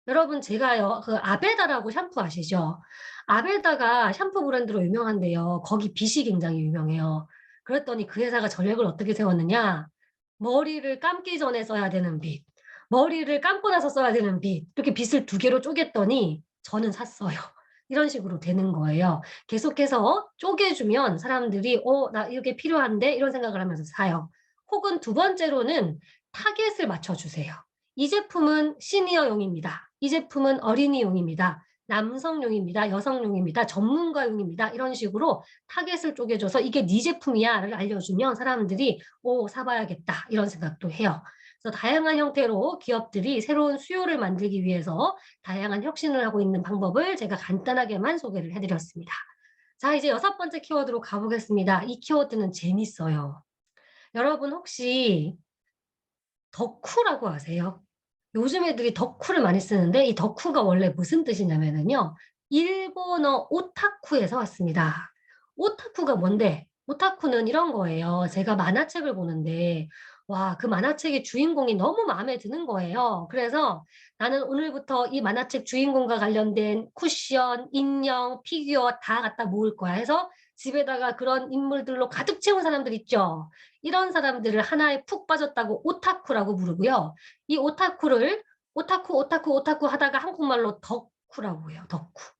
여러분, 제가요, 그 아베다라고 샴푸 아시죠? 아베다가 샴푸 브랜드로 유명한데요. 거기 빗이 굉장히 유명해요. 그랬더니 그 회사가 전략을 어떻게 세웠느냐? 머리를 감기 전에 써야 되는 빗, 머리를 감고 나서 써야 되는 빗, 이렇게 빗을 2개로 쪼갰더니 저는 샀어요. 이런 식으로 되는 거예요. 계속해서 쪼개주면 사람들이 나 이게 필요한데? 이런 생각을 하면서 사요. 혹은 두 번째로는 타겟을 맞춰주세요. 이 제품은 시니어용입니다. 이 제품은 어린이용입니다. 남성용입니다. 여성용입니다. 전문가용입니다. 이런 식으로 타겟을 쪼개줘서 이게 네 제품이야를 알려주면 사람들이 사봐야겠다 이런 생각도 해요. 그래서 다양한 형태로 기업들이 새로운 수요를 만들기 위해서 다양한 혁신을 하고 있는 방법을 제가 간단하게만 소개를 해드렸습니다. 자, 이제 6번째 키워드로 가보겠습니다. 이 키워드는 재밌어요. 여러분 혹시 덕후라고 아세요? 요즘 애들이 덕후를 많이 쓰는데 이 덕후가 원래 무슨 뜻이냐면요. 일본어 오타쿠에서 왔습니다. 오타쿠가 뭔데? 오타쿠는 이런 거예요. 제가 만화책을 보는데 와, 그 만화책의 주인공이 너무 마음에 드는 거예요. 그래서 나는 오늘부터 이 만화책 주인공과 관련된 쿠션, 인형, 피규어 다 갖다 모을 거야 해서 집에다가 그런 인물들로 가득 채운 사람들 있죠. 이런 사람들을 하나에 푹 빠졌다고 오타쿠라고 부르고요. 이 오타쿠를 오타쿠 하다가 한국말로 덕후라고 해요. 덕후.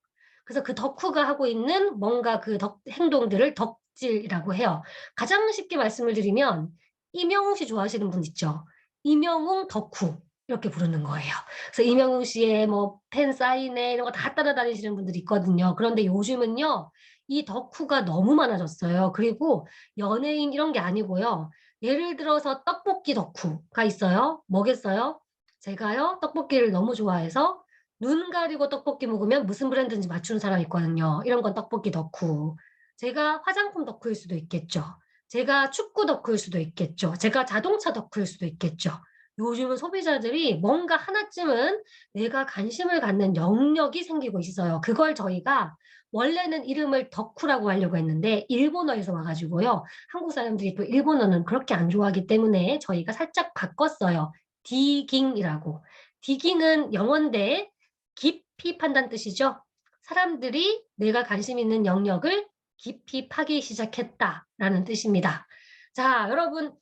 그래서 그 덕후가 하고 있는 뭔가 그 행동들을 덕질이라고 해요. 가장 쉽게 말씀을 드리면 이명웅 씨 좋아하시는 분 있죠? 이명웅 덕후 이렇게 부르는 거예요. 그래서 이명웅 씨의 뭐 팬 사인회 이런 거 다 따라다니시는 분들이 있거든요. 그런데 요즘은요. 이 덕후가 너무 많아졌어요. 그리고 연예인 이런 게 아니고요. 예를 들어서 떡볶이 덕후가 있어요. 뭐겠어요? 제가요. 떡볶이를 너무 좋아해서 눈 가리고 떡볶이 먹으면 무슨 브랜드인지 맞추는 사람이 있거든요. 이런 건 떡볶이 덕후. 제가 화장품 덕후일 수도 있겠죠. 제가 축구 덕후일 수도 있겠죠. 제가 자동차 덕후일 수도 있겠죠. 요즘은 소비자들이 뭔가 하나쯤은 내가 관심을 갖는 영역이 생기고 있어요. 그걸 저희가 원래는 이름을 덕후라고 하려고 했는데 일본어에서 와가지고요. 한국 사람들이 또 일본어는 그렇게 안 좋아하기 때문에 저희가 살짝 바꿨어요. 디깅이라고. 디깅은 영어인데 깊이 판단 뜻이죠. 사람들이 내가 관심 있는 영역을 깊이 파기 시작했다라는 뜻입니다. 자, 여러분,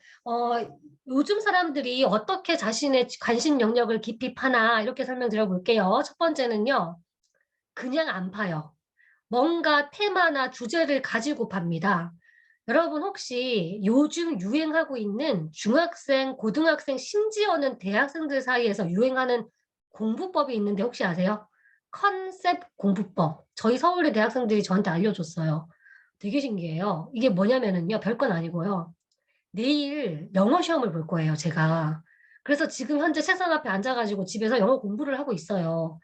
요즘 사람들이 어떻게 자신의 관심 영역을 깊이 파나 이렇게 설명드려 볼게요. 첫 번째는요, 그냥 안 파요. 뭔가 테마나 주제를 가지고 팝니다. 여러분 혹시 요즘 유행하고 있는 중학생, 고등학생, 심지어는 대학생들 사이에서 유행하는 공부법이 있는데 혹시 아세요? 컨셉 공부법. 저희 서울대 대학생들이 저한테 알려줬어요. 되게 신기해요. 이게 뭐냐면은요, 별건 아니고요. 내일 영어 시험을 볼 거예요, 제가. 그래서 지금 현재 책상 앞에 앉아가지고 집에서 영어 공부를 하고 있어요.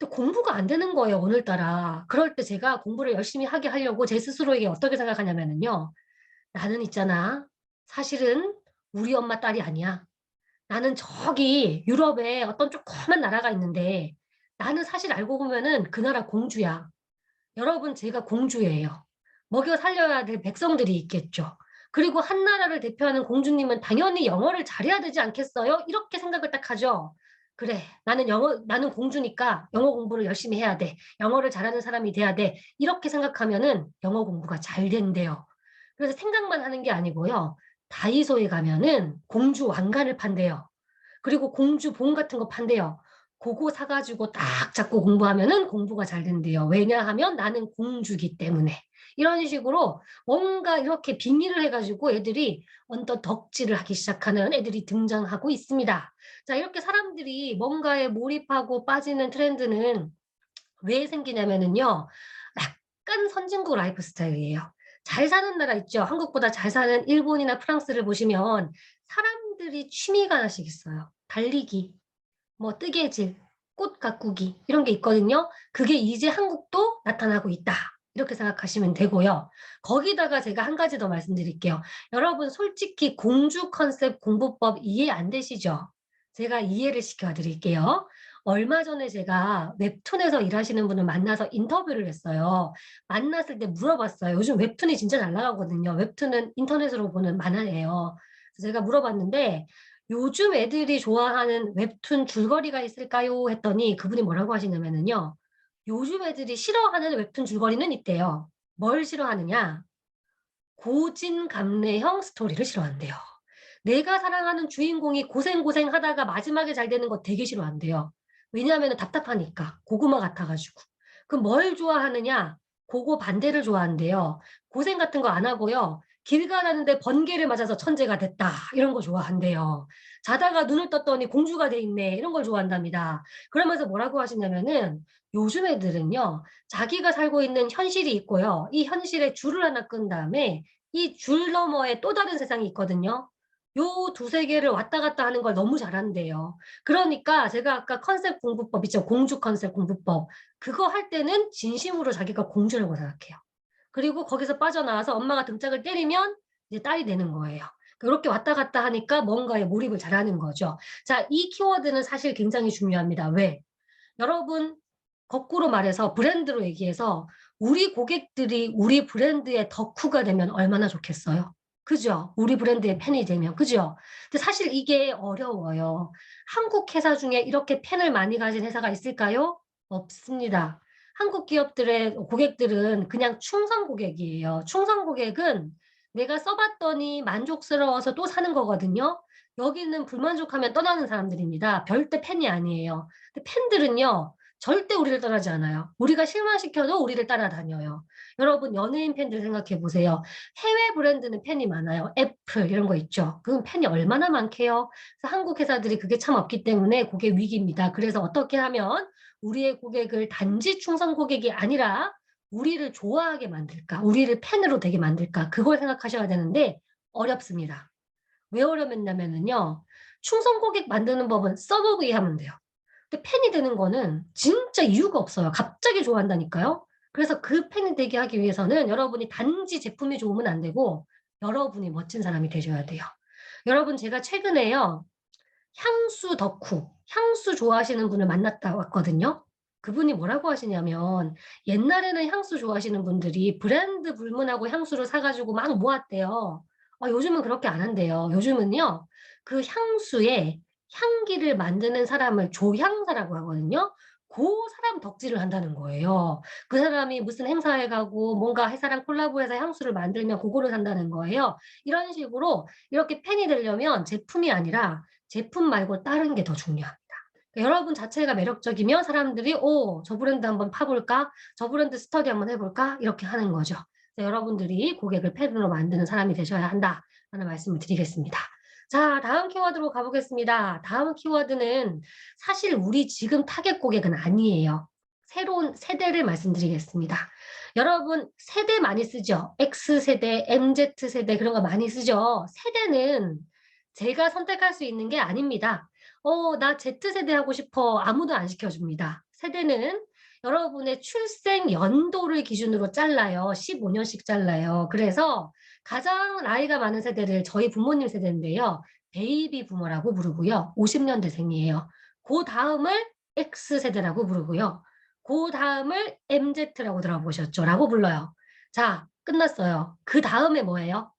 또 공부가 안 되는 거예요, 오늘따라. 그럴 때 제가 공부를 열심히 하게 하려고 제 스스로에게 어떻게 생각하냐면은요. 나는 있잖아. 사실은 우리 엄마 딸이 아니야. 나는 저기 유럽에 어떤 조그만 나라가 있는데 나는 사실 알고 보면은 그 나라 공주야. 여러분, 제가 공주예요. 먹여 살려야 될 백성들이 있겠죠. 그리고 한 나라를 대표하는 공주님은 당연히 영어를 잘해야 되지 않겠어요? 이렇게 생각을 딱 하죠. 그래, 나는 공주니까 영어 공부를 열심히 해야 돼. 영어를 잘하는 사람이 돼야 돼. 이렇게 생각하면은 영어 공부가 잘 된대요. 그래서 생각만 하는 게 아니고요. 다이소에 가면은 공주 왕관을 판대요. 그리고 공주 봉 같은 거 판대요. 그거 사가지고 딱 잡고 공부하면은 공부가 잘 된대요. 왜냐하면 나는 공주기 때문에. 이런 식으로 뭔가 이렇게 빙의를 해가지고 애들이 언뜻 덕질을 하기 시작하는 애들이 등장하고 있습니다. 자, 이렇게 사람들이 뭔가에 몰입하고 빠지는 트렌드는 왜 생기냐면은요. 약간 선진국 라이프 스타일이에요. 잘 사는 나라 있죠. 한국보다 잘 사는 일본이나 프랑스를 보시면 사람들이 취미가 하나씩 있어요. 달리기, 뭐 뜨개질, 꽃 가꾸기 이런 게 있거든요. 그게 이제 한국도 나타나고 있다. 이렇게 생각하시면 되고요. 거기다가 제가 한 가지 더 말씀드릴게요. 여러분 솔직히 공주 컨셉 공부법 이해 안 되시죠? 제가 이해를 시켜드릴게요. 얼마 전에 제가 웹툰에서 일하시는 분을 만나서 인터뷰를 했어요. 만났을 때 물어봤어요. 요즘 웹툰이 진짜 잘 나가거든요. 웹툰은 인터넷으로 보는 만화예요. 그래서 제가 물어봤는데 요즘 애들이 좋아하는 웹툰 줄거리가 있을까요? 했더니 그분이 뭐라고 하시냐면요. 요즘 애들이 싫어하는 웹툰 줄거리는 있대요. 뭘 싫어하느냐? 고진감래형 스토리를 싫어한대요. 내가 사랑하는 주인공이 고생하다가 마지막에 잘 되는 거 되게 싫어한대요. 왜냐하면 답답하니까. 고구마 같아가지고. 그럼 뭘 좋아하느냐? 그거 반대를 좋아한대요. 고생 같은 거 안 하고요. 길 가다는데 번개를 맞아서 천재가 됐다. 이런 거 좋아한대요. 자다가 눈을 떴더니 공주가 돼 있네. 이런 걸 좋아한답니다. 그러면서 뭐라고 하시냐면은 요즘 애들은요. 자기가 살고 있는 현실이 있고요. 이 현실에 줄을 하나 끈 다음에 이 줄 너머에 또 다른 세상이 있거든요. 요 두세 개를 왔다 갔다 하는 걸 너무 잘한대요. 그러니까 제가 아까 컨셉 공부법 있죠. 공주 컨셉 공부법. 그거 할 때는 진심으로 자기가 공주라고 생각해요. 그리고 거기서 빠져나와서 엄마가 등짝을 때리면 이제 딸이 되는 거예요. 그렇게 왔다 갔다 하니까 뭔가에 몰입을 잘하는 거죠. 자, 이 키워드는 사실 굉장히 중요합니다. 왜? 여러분, 거꾸로 말해서 브랜드로 얘기해서 우리 고객들이 우리 브랜드의 덕후가 되면 얼마나 좋겠어요? 그죠? 우리 브랜드의 팬이 되면. 그죠? 근데 사실 이게 어려워요. 한국 회사 중에 이렇게 팬을 많이 가진 회사가 있을까요? 없습니다. 한국 기업들의 고객들은 그냥 충성 고객이에요. 충성 고객은 내가 써봤더니 만족스러워서 또 사는 거거든요. 여기는 불만족하면 떠나는 사람들입니다. 절대 팬이 아니에요. 근데 팬들은요. 절대 우리를 떠나지 않아요. 우리가 실망시켜도 우리를 따라다녀요. 여러분 연예인 팬들 생각해 보세요. 해외 브랜드는 팬이 많아요. 애플 이런 거 있죠. 그건 팬이 얼마나 많게요. 그래서 한국 회사들이 그게 참 없기 때문에 고객 위기입니다. 그래서 어떻게 하면 우리의 고객을 단지 충성 고객이 아니라 우리를 좋아하게 만들까? 우리를 팬으로 되게 만들까? 그걸 생각하셔야 되는데 어렵습니다. 왜 어렵냐면요. 충성 고객 만드는 법은 써보기 하면 돼요. 근데 팬이 되는 거는 진짜 이유가 없어요. 갑자기 좋아한다니까요. 그래서 그 팬이 되게 하기 위해서는 여러분이 단지 제품이 좋으면 안 되고 여러분이 멋진 사람이 되셔야 돼요. 여러분 제가 최근에요. 향수 덕후, 향수 좋아하시는 분을 만났다 왔거든요. 그분이 뭐라고 하시냐면 옛날에는 향수 좋아하시는 분들이 브랜드 불문하고 향수를 사가지고 막 모았대요. 요즘은 그렇게 안 한대요. 요즘은요. 그 향수에 향기를 만드는 사람을 조향사라고 하거든요. 그 사람 덕질을 한다는 거예요. 그 사람이 무슨 행사에 가고 뭔가 회사랑 콜라보해서 향수를 만들면 그거를 산다는 거예요. 이런 식으로 이렇게 팬이 되려면 제품이 아니라 제품 말고 다른 게 더 중요합니다. 그러니까 여러분 자체가 매력적이면 사람들이 저 브랜드 한번 파볼까? 저 브랜드 스터디 한번 해볼까? 이렇게 하는 거죠. 그래서 여러분들이 고객을 팬으로 만드는 사람이 되셔야 한다라는 말씀을 드리겠습니다. 자, 다음 키워드로 가보겠습니다. 다음 키워드는 사실 우리 지금 타겟 고객은 아니에요. 새로운 세대를 말씀드리겠습니다. 여러분 세대 많이 쓰죠? X세대, MZ세대 그런 거 많이 쓰죠? 세대는 제가 선택할 수 있는 게 아닙니다. 나 Z세대 하고 싶어. 아무도 안 시켜줍니다. 세대는 여러분의 출생 연도를 기준으로 잘라요. 15년씩 잘라요. 그래서 가장 나이가 많은 세대를 저희 부모님 세대인데요. 베이비 부모라고 부르고요. 50년대생이에요. 그 다음을 X세대라고 부르고요. 그 다음을 MZ라고 들어보셨죠? 라고 불러요. 자, 끝났어요. 그 다음에 뭐예요?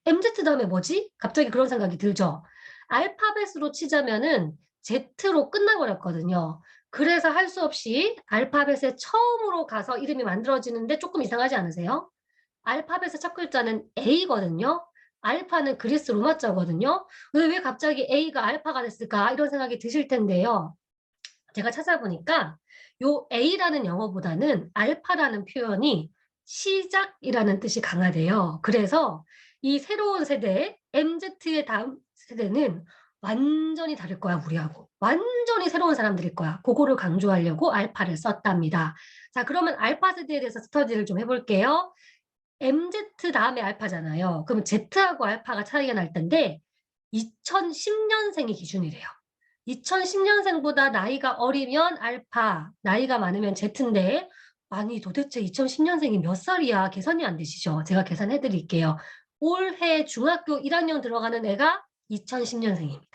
MZ 다음에 뭐지? 갑자기 그런 생각이 들죠? 알파벳으로 치자면은 Z로 끝나버렸거든요. 그래서 할 수 없이 알파벳의 처음으로 가서 이름이 만들어지는데 조금 이상하지 않으세요? 알파벳의 첫 글자는 A거든요. 알파는 그리스 로마자거든요. 왜 갑자기 A가 알파가 됐을까? 이런 생각이 드실 텐데요. 제가 찾아보니까 요 A라는 영어보다는 알파라는 표현이 시작이라는 뜻이 강하대요. 그래서 이 새로운 세대, MZ의 다음 세대는 완전히 다를 거야, 우리하고. 완전히 새로운 사람들일 거야. 그거를 강조하려고 알파를 썼답니다. 자, 그러면 알파 세대에 대해서 스터디를 좀 해볼게요. MZ 다음에 알파잖아요. 그럼 Z하고 알파가 차이가 날 텐데 2010년생이 기준이래요. 2010년생보다 나이가 어리면 알파, 나이가 많으면 Z인데 아니 도대체 2010년생이 몇 살이야? 계산이 안 되시죠? 제가 계산해 드릴게요. 올해 중학교 1학년 들어가는 애가 2010년생입니다.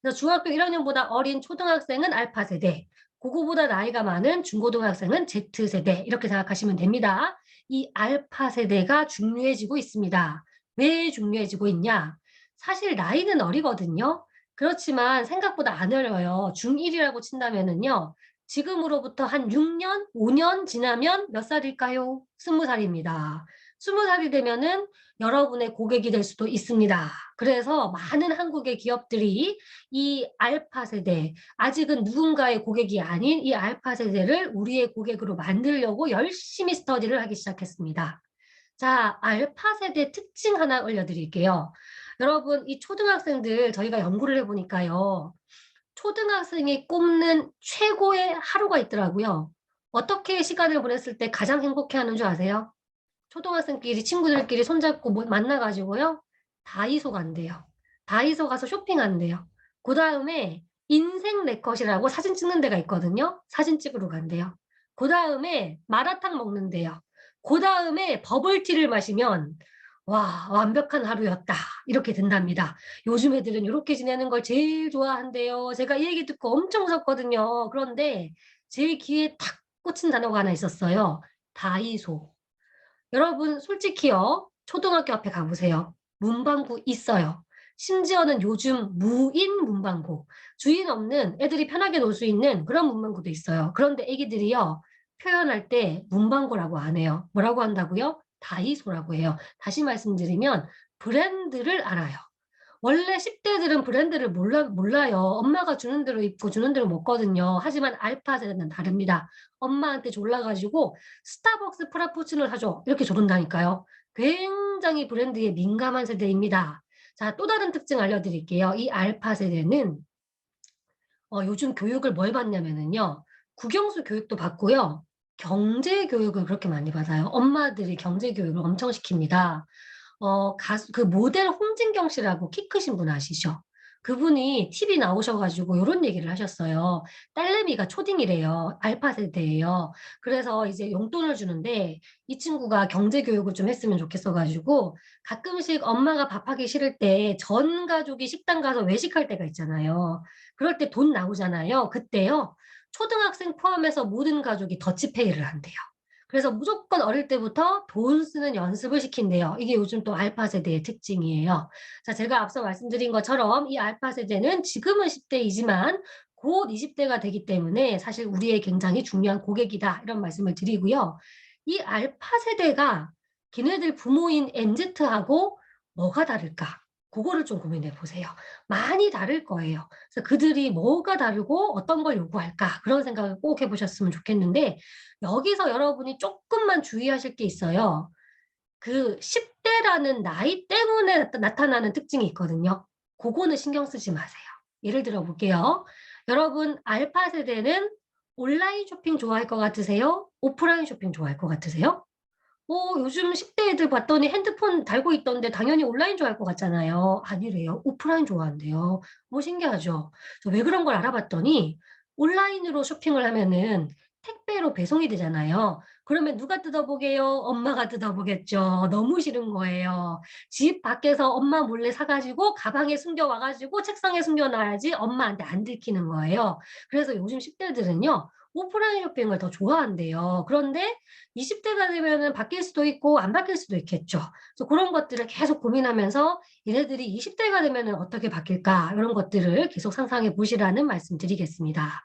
그래서 중학교 1학년보다 어린 초등학생은 알파 세대, 그거보다 나이가 많은 중고등학생은 Z세대 이렇게 생각하시면 됩니다. 이 알파 세대가 중요해지고 있습니다. 왜 중요해지고 있냐? 사실 나이는 어리거든요. 그렇지만 생각보다 안 어려요. 중1이라고 친다면은요. 지금으로부터 한 6년, 5년 지나면 몇 살일까요? 20살입니다. 20살이 되면은 여러분의 고객이 될 수도 있습니다. 그래서 많은 한국의 기업들이 이 알파 세대, 아직은 누군가의 고객이 아닌 이 알파 세대를 우리의 고객으로 만들려고 열심히 스터디를 하기 시작했습니다. 자, 알파 세대 특징 하나 알려드릴게요. 여러분, 이 초등학생들 저희가 연구를 해보니까요. 초등학생이 꼽는 최고의 하루가 있더라고요. 어떻게 시간을 보냈을 때 가장 행복해하는 줄 아세요? 초등학생끼리 친구들끼리 손잡고 만나가지고요. 다이소 간대요. 다이소 가서 쇼핑한대요. 그 다음에 인생 네컷이라고 사진 찍는 데가 있거든요. 사진 찍으러 간대요. 그 다음에 마라탕 먹는데요. 그 다음에 버블티를 마시면 와 완벽한 하루였다 이렇게 된답니다. 요즘 애들은 이렇게 지내는 걸 제일 좋아한대요. 제가 이 얘기 듣고 엄청 웃었거든요. 그런데 제 귀에 탁 꽂힌 단어가 하나 있었어요. 다이소. 여러분 솔직히요. 초등학교 앞에 가보세요. 문방구 있어요. 심지어는 요즘 무인 문방구, 주인 없는 애들이 편하게 놀 수 있는 그런 문방구도 있어요. 그런데 애기들이요. 표현할 때 문방구라고 안 해요. 뭐라고 한다고요? 다이소라고 해요. 다시 말씀드리면 브랜드를 알아요. 원래 10대들은 브랜드를 몰라요. 엄마가 주는 대로 입고 주는 대로 먹거든요. 하지만 알파 세대는 다릅니다. 엄마한테 졸라가지고 스타벅스 프라푸치노를 사줘. 이렇게 조른다니까요. 굉장히 브랜드에 민감한 세대입니다. 자, 또 다른 특징 알려드릴게요. 이 알파 세대는 요즘 교육을 뭘 받냐면은요. 국영수 교육도 받고요. 경제 교육을 그렇게 많이 받아요. 엄마들이 경제 교육을 엄청 시킵니다. 그 모델 홍진경 씨라고 키 크신 분 아시죠? 그분이 TV 나오셔가지고 이런 얘기를 하셨어요. 딸내미가 초딩이래요. 알파 세대예요. 그래서 이제 용돈을 주는데 이 친구가 경제 교육을 좀 했으면 좋겠어가지고 가끔씩 엄마가 밥하기 싫을 때 전 가족이 식당 가서 외식할 때가 있잖아요. 그럴 때 돈 나오잖아요. 그때요. 초등학생 포함해서 모든 가족이 더치페이를 한대요. 그래서 무조건 어릴 때부터 돈 쓰는 연습을 시킨대요. 이게 요즘 또 알파 세대의 특징이에요. 자, 제가 앞서 말씀드린 것처럼 이 알파 세대는 지금은 10대이지만 곧 20대가 되기 때문에 사실 우리의 굉장히 중요한 고객이다 이런 말씀을 드리고요. 이 알파 세대가 걔네들 부모인 MZ하고 뭐가 다를까? 그거를 좀 고민해 보세요. 많이 다를 거예요. 그래서 그들이 뭐가 다르고 어떤 걸 요구할까? 그런 생각을 꼭 해보셨으면 좋겠는데 여기서 여러분이 조금만 주의하실 게 있어요. 그 10대라는 나이 때문에 나타나는 특징이 있거든요. 그거는 신경 쓰지 마세요. 예를 들어 볼게요. 여러분 알파 세대는 온라인 쇼핑 좋아할 것 같으세요? 오프라인 쇼핑 좋아할 것 같으세요? 요즘 10대 애들 봤더니 핸드폰 달고 있던데 당연히 온라인 좋아할 것 같잖아요. 아니래요. 오프라인 좋아한대요. 신기하죠? 저 왜 그런 걸 알아봤더니 온라인으로 쇼핑을 하면은 택배로 배송이 되잖아요. 그러면 누가 뜯어보게요? 엄마가 뜯어보겠죠. 너무 싫은 거예요. 집 밖에서 엄마 몰래 사가지고 가방에 숨겨와가지고 책상에 숨겨놔야지 엄마한테 안 들키는 거예요. 그래서 요즘 10대들은요. 오프라인 쇼핑을 더 좋아한대요. 그런데 20대가 되면은 바뀔 수도 있고 안 바뀔 수도 있겠죠. 그래서 그런 것들을 계속 고민하면서 얘네들이 20대가 되면은 어떻게 바뀔까 이런 것들을 계속 상상해 보시라는 말씀 드리겠습니다.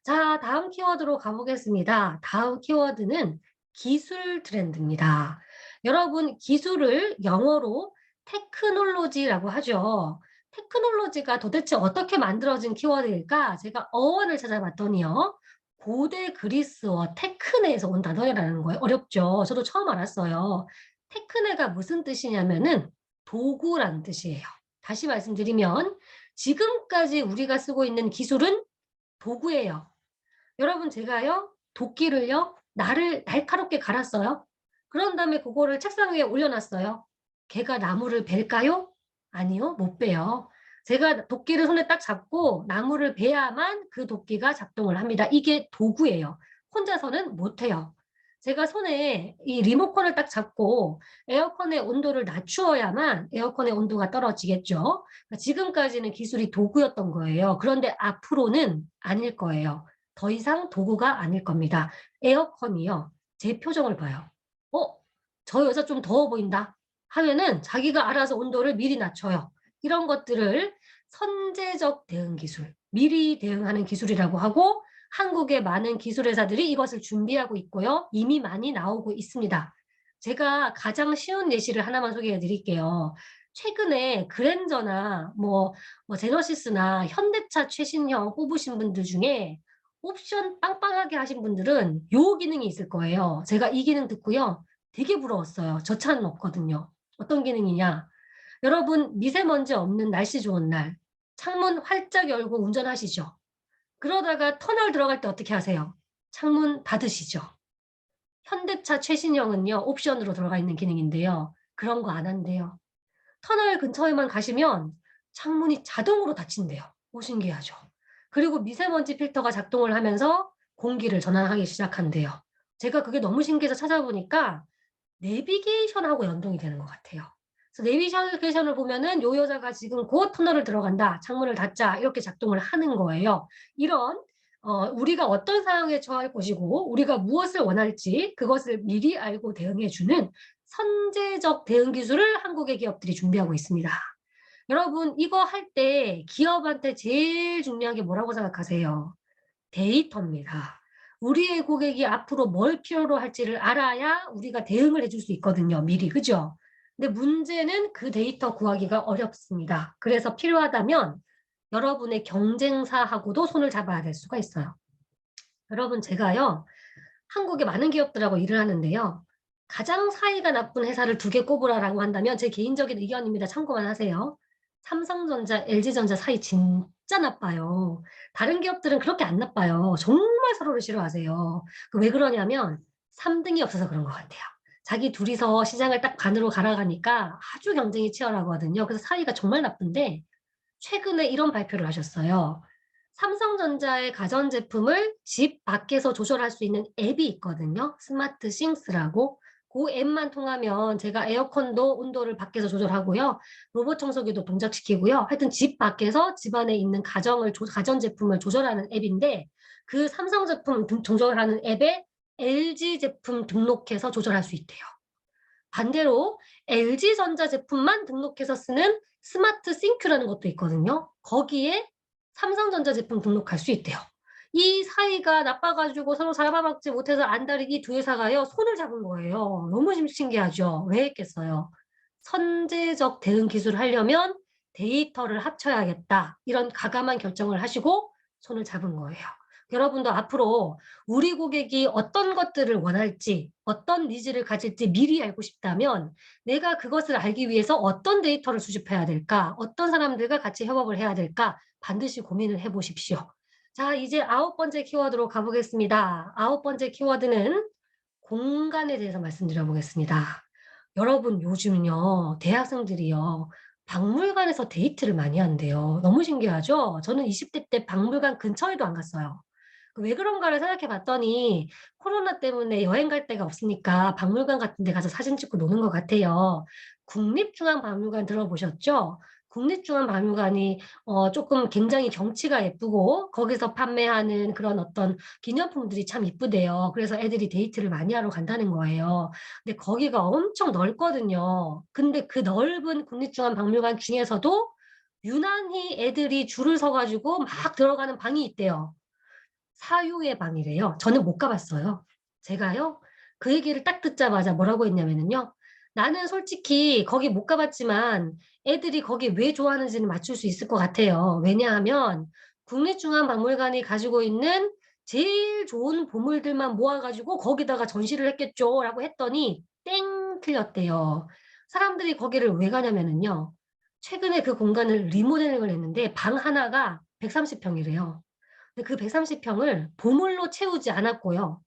자, 다음 키워드로 가보겠습니다. 다음 키워드는 기술 트렌드입니다. 여러분 기술을 영어로 테크놀로지라고 하죠. 테크놀로지가 도대체 어떻게 만들어진 키워드일까? 제가 어원을 찾아봤더니요. 고대 그리스어 테크네에서 온 단어라는 거예요. 어렵죠? 저도 처음 알았어요. 테크네가 무슨 뜻이냐면은 도구라는 뜻이에요. 다시 말씀드리면 지금까지 우리가 쓰고 있는 기술은 도구예요. 여러분 제가요 도끼를요 날카롭게 갈았어요. 그런 다음에 그거를 책상 위에 올려놨어요. 걔가 나무를 벨까요? 아니요, 못 베요. 제가 도끼를 손에 딱 잡고 나무를 베야만 그 도끼가 작동을 합니다. 이게 도구예요. 혼자서는 못해요. 제가 손에 이 리모컨을 딱 잡고 에어컨의 온도를 낮추어야만 에어컨의 온도가 떨어지겠죠. 그러니까 지금까지는 기술이 도구였던 거예요. 그런데 앞으로는 아닐 거예요. 더 이상 도구가 아닐 겁니다. 에어컨이요. 제 표정을 봐요. 저 여자 좀 더워 보인다. 하면은 자기가 알아서 온도를 미리 낮춰요. 이런 것들을 선제적 대응 기술, 미리 대응하는 기술이라고 하고 한국의 많은 기술 회사들이 이것을 준비하고 있고요. 이미 많이 나오고 있습니다. 제가 가장 쉬운 예시를 하나만 소개해 드릴게요. 최근에 그랜저나 제너시스나 현대차 최신형 뽑으신 분들 중에 옵션 빵빵하게 하신 분들은 요 기능이 있을 거예요. 제가 이 기능 듣고요. 되게 부러웠어요. 저 차는 없거든요. 어떤 기능이냐. 여러분 미세먼지 없는 날씨 좋은 날 창문 활짝 열고 운전하시죠. 그러다가 터널 들어갈 때 어떻게 하세요? 창문 닫으시죠. 현대차 최신형은요. 옵션으로 들어가 있는 기능인데요. 그런 거 안 한대요. 터널 근처에만 가시면 창문이 자동으로 닫힌대요. 신기하죠. 그리고 미세먼지 필터가 작동을 하면서 공기를 전환하기 시작한대요. 제가 그게 너무 신기해서 찾아보니까 내비게이션하고 연동이 되는 것 같아요. 그래서 내비게이션을 보면은 요 여자가 지금 곧 터널을 들어간다. 창문을 닫자. 이렇게 작동을 하는 거예요. 이런 우리가 어떤 상황에 처할 것이고 우리가 무엇을 원할지 그것을 미리 알고 대응해주는 선제적 대응 기술을 한국의 기업들이 준비하고 있습니다. 여러분 이거 할 때 기업한테 제일 중요한 게 뭐라고 생각하세요? 데이터입니다. 우리의 고객이 앞으로 뭘 필요로 할지를 알아야 우리가 대응을 해줄 수 있거든요. 미리. 그죠? 근데 문제는 그 데이터 구하기가 어렵습니다. 그래서 필요하다면 여러분의 경쟁사하고도 손을 잡아야 될 수가 있어요. 여러분 제가요. 한국의 많은 기업들하고 일을 하는데요. 가장 사이가 나쁜 회사를 2개 꼽으라라고 한다면 제 개인적인 의견입니다. 참고만 하세요. 삼성전자, LG전자 사이 진짜 나빠요. 다른 기업들은 그렇게 안 나빠요. 정말 서로를 싫어하세요. 왜 그러냐면 3등이 없어서 그런 것 같아요. 자기 둘이서 시장을 딱 반으로 갈아가니까 아주 경쟁이 치열하거든요. 그래서 사이가 정말 나쁜데 최근에 이런 발표를 하셨어요. 삼성전자의 가전제품을 집 밖에서 조절할 수 있는 앱이 있거든요. 스마트 싱스라고. 그 앱만 통하면 제가 에어컨도 온도를 밖에서 조절하고요. 로봇 청소기도 동작시키고요. 하여튼 집 밖에서 집안에 있는 가전제품을 조절하는 앱인데 그 삼성 제품 조절하는 앱에 LG 제품 등록해서 조절할 수 있대요. 반대로 LG전자 제품만 등록해서 쓰는 스마트 싱크라는 것도 있거든요. 거기에 삼성전자 제품 등록할 수 있대요. 이 사이가 나빠가지고 서로 잡아먹지 못해서 안달이 이 두 회사가요, 손을 잡은 거예요. 너무 신기하죠? 왜 했겠어요? 선제적 대응 기술을 하려면 데이터를 합쳐야겠다. 이런 과감한 결정을 하시고 손을 잡은 거예요. 여러분도 앞으로 우리 고객이 어떤 것들을 원할지, 어떤 니즈를 가질지 미리 알고 싶다면 내가 그것을 알기 위해서 어떤 데이터를 수집해야 될까, 어떤 사람들과 같이 협업을 해야 될까 반드시 고민을 해보십시오. 자, 이제 9번째 키워드로 가보겠습니다. 9번째 키워드는 공간에 대해서 말씀드려 보겠습니다. 여러분 요즘은요, 대학생들이요, 박물관에서 데이트를 많이 한대요. 너무 신기하죠? 저는 20대 때 박물관 근처에도 안 갔어요. 왜 그런가를 생각해 봤더니 코로나 때문에 여행 갈 데가 없으니까 박물관 같은 데 가서 사진 찍고 노는 것 같아요. 국립중앙박물관 들어보셨죠? 국립중앙박물관이 조금 굉장히 경치가 예쁘고 거기서 판매하는 그런 어떤 기념품들이 참 이쁘대요. 그래서 애들이 데이트를 많이 하러 간다는 거예요. 근데 거기가 엄청 넓거든요. 근데 그 넓은 국립중앙박물관 중에서도 유난히 애들이 줄을 서가지고 막 들어가는 방이 있대요. 사유의 방이래요. 저는 못 가봤어요. 제가요, 그 얘기를 딱 듣자마자 뭐라고 했냐면요. 나는 솔직히 거기 못 가봤지만 애들이 거기 왜 좋아하는지는 맞출 수 있을 것 같아요. 왜냐하면 국립중앙박물관이 가지고 있는 제일 좋은 보물들만 모아가지고 거기다가 전시를 했겠죠. 라고 했더니 땡 틀렸대요. 사람들이 거기를 왜 가냐면요. 최근에 그 공간을 리모델링을 했는데 방 하나가 130평이래요. 근데 그 130평을 보물로 채우지 않았고요.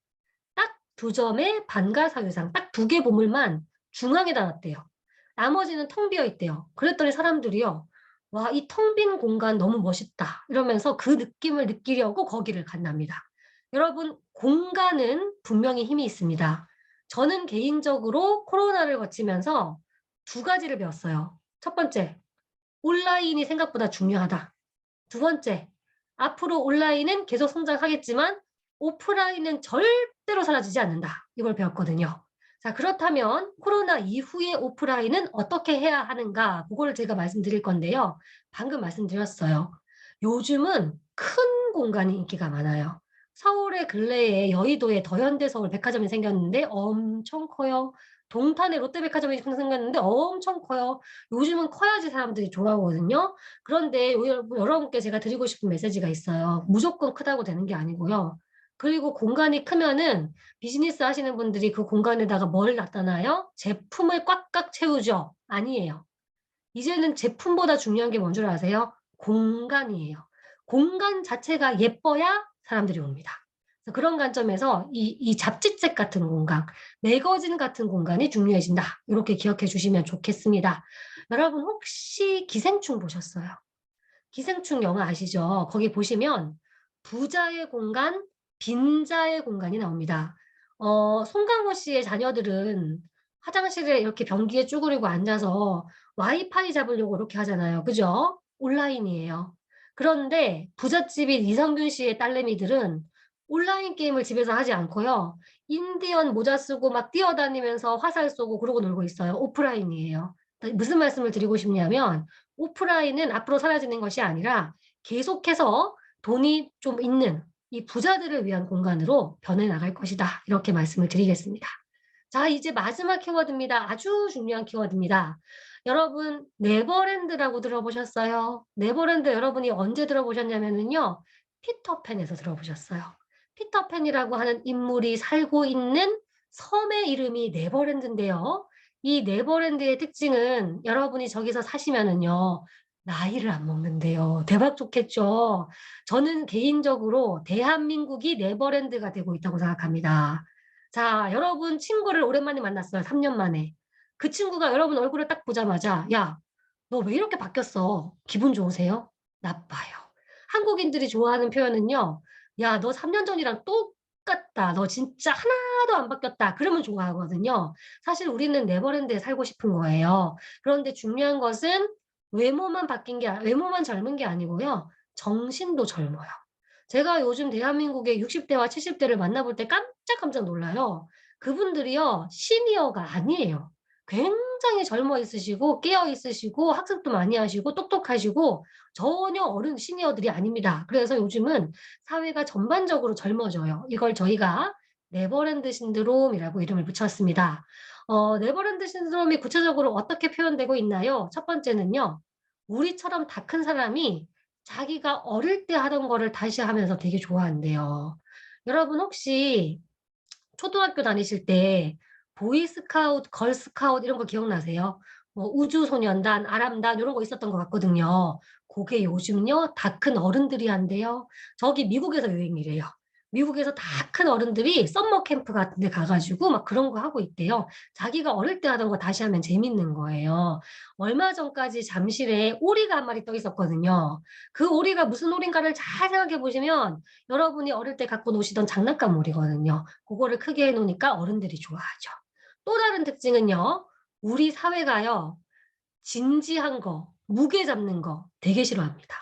딱 2점의 반가사유상, 딱 2개 보물만 중앙에다 놨대요. 나머지는 텅 비어 있대요. 그랬더니 사람들이요. 와, 이 텅 빈 공간 너무 멋있다. 이러면서 그 느낌을 느끼려고 거기를 간답니다. 여러분, 공간은 분명히 힘이 있습니다. 저는 개인적으로 코로나를 거치면서 2가지를 배웠어요. 첫 번째, 온라인이 생각보다 중요하다. 2번째, 앞으로 온라인은 계속 성장하겠지만 오프라인은 절대로 사라지지 않는다. 이걸 배웠거든요. 자, 그렇다면 코로나 이후의 오프라인은 어떻게 해야 하는가? 그걸 제가 말씀드릴 건데요. 방금 말씀드렸어요. 요즘은 큰 공간이 인기가 많아요. 서울의 근래에 여의도에 더현대서울 백화점이 생겼는데 엄청 커요. 동탄에 롯데백화점이 생겼는데 엄청 커요. 요즘은 커야지 사람들이 좋아하거든요. 그런데 여러분께 제가 드리고 싶은 메시지가 있어요. 무조건 크다고 되는 게 아니고요. 그리고 공간이 크면은 비즈니스 하시는 분들이 그 공간에다가 뭘 나타나요? 제품을 꽉꽉 채우죠? 아니에요. 이제는 제품보다 중요한 게 뭔 줄 아세요? 공간이에요. 공간 자체가 예뻐야 사람들이 옵니다. 그런 관점에서 이 잡지책 같은 공간, 매거진 같은 공간이 중요해진다. 이렇게 기억해 주시면 좋겠습니다. 여러분 혹시 기생충 보셨어요? 기생충 영화 아시죠? 거기 보시면 부자의 공간, 빈자의 공간이 나옵니다. 송강호 씨의 자녀들은 화장실에 이렇게 변기에 쭈그리고 앉아서 와이파이 잡으려고 이렇게 하잖아요. 그죠? 온라인이에요. 그런데 부잣집인 이성균 씨의 딸내미들은 온라인 게임을 집에서 하지 않고요. 인디언 모자 쓰고 막 뛰어다니면서 화살 쏘고 그러고 놀고 있어요. 오프라인이에요. 무슨 말씀을 드리고 싶냐면 오프라인은 앞으로 사라지는 것이 아니라 계속해서 돈이 좀 있는 이 부자들을 위한 공간으로 변해 나갈 것이다. 이렇게 말씀을 드리겠습니다. 자, 이제 마지막 키워드입니다. 아주 중요한 키워드입니다. 여러분, 네버랜드라고 들어보셨어요? 네버랜드 여러분이 언제 들어보셨냐면요. 피터팬에서 들어보셨어요. 피터팬이라고 하는 인물이 살고 있는 섬의 이름이 네버랜드인데요. 이 네버랜드의 특징은 여러분이 저기서 사시면은요. 나이를 안 먹는데요. 대박 좋겠죠? 저는 개인적으로 대한민국이 네버랜드가 되고 있다고 생각합니다. 자, 여러분 친구를 오랜만에 만났어요. 3년 만에. 그 친구가 여러분 얼굴을 딱 보자마자 야, 너 왜 이렇게 바뀌었어? 기분 좋으세요? 나빠요. 한국인들이 좋아하는 표현은요. 야, 너 3년 전이랑 똑같다. 너 진짜 하나도 안 바뀌었다. 그러면 좋아하거든요. 사실 우리는 네버랜드에 살고 싶은 거예요. 그런데 중요한 것은 외모만 젊은 게 아니고요. 정신도 젊어요. 제가 요즘 대한민국의 60대와 70대를 만나볼 때 깜짝깜짝 놀라요. 그분들이요, 시니어가 아니에요. 굉장히 굉장히 젊어 있으시고 깨어 있으시고 학습도 많이 하시고 똑똑하시고 전혀 어른 시니어들이 아닙니다. 그래서 요즘은 사회가 전반적으로 젊어져요. 이걸 저희가 네버랜드 신드롬이라고 이름을 붙였습니다. 네버랜드 신드롬이 구체적으로 어떻게 표현되고 있나요? 첫 번째는요. 우리처럼 다 큰 사람이 자기가 어릴 때 하던 거를 다시 하면서 되게 좋아한대요. 여러분 혹시 초등학교 다니실 때 보이스카우트, 걸스카우트 이런 거 기억나세요? 뭐 우주소년단, 아람단 이런 거 있었던 것 같거든요. 그게 요즘요 다 큰 어른들이 한대요. 저기 미국에서 유행이래요. 미국에서 다 큰 어른들이 썸머 캠프 같은 데 가가지고 막 그런 거 하고 있대요. 자기가 어릴 때 하던 거 다시 하면 재밌는 거예요. 얼마 전까지 잠실에 오리가 한 마리 떠 있었거든요. 그 오리가 무슨 오리인가를 잘 생각해 보시면 여러분이 어릴 때 갖고 노시던 장난감 오리거든요. 그거를 크게 해놓으니까 어른들이 좋아하죠. 또 다른 특징은요. 우리 사회가요. 진지한 거, 무게 잡는 거 되게 싫어합니다.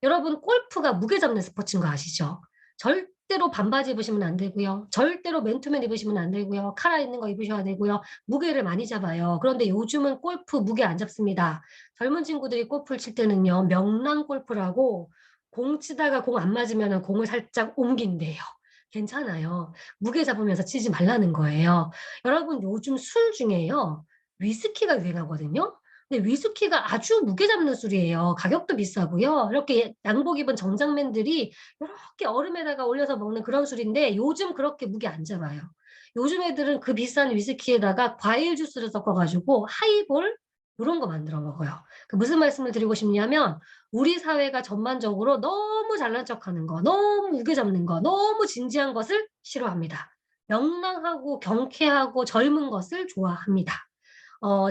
여러분 골프가 무게 잡는 스포츠인 거 아시죠? 절대로 반바지 입으시면 안 되고요. 절대로 맨투맨 입으시면 안 되고요. 카라 있는 거 입으셔야 되고요. 무게를 많이 잡아요. 그런데 요즘은 골프 무게 안 잡습니다. 젊은 친구들이 골프를 칠 때는요. 명랑 골프라고 공 치다가 공 안 맞으면 공을 살짝 옮긴대요. 괜찮아요. 무게 잡으면서 치지 말라는 거예요. 여러분 요즘 술 중에요. 위스키가 유행하거든요. 근데 위스키가 아주 무게 잡는 술이에요. 가격도 비싸고요. 이렇게 양복 입은 정장맨들이 이렇게 얼음에다가 올려서 먹는 그런 술인데 요즘 그렇게 무게 안 잡아요. 요즘 애들은 그 비싼 위스키에다가 과일 주스를 섞어가지고 하이볼 이런 거 만들어 먹어요. 그 무슨 말씀을 드리고 싶냐면 우리 사회가 전반적으로 너무 잘난 척하는 거, 너무 무게 잡는 거, 너무 진지한 것을 싫어합니다. 명랑하고 경쾌하고 젊은 것을 좋아합니다.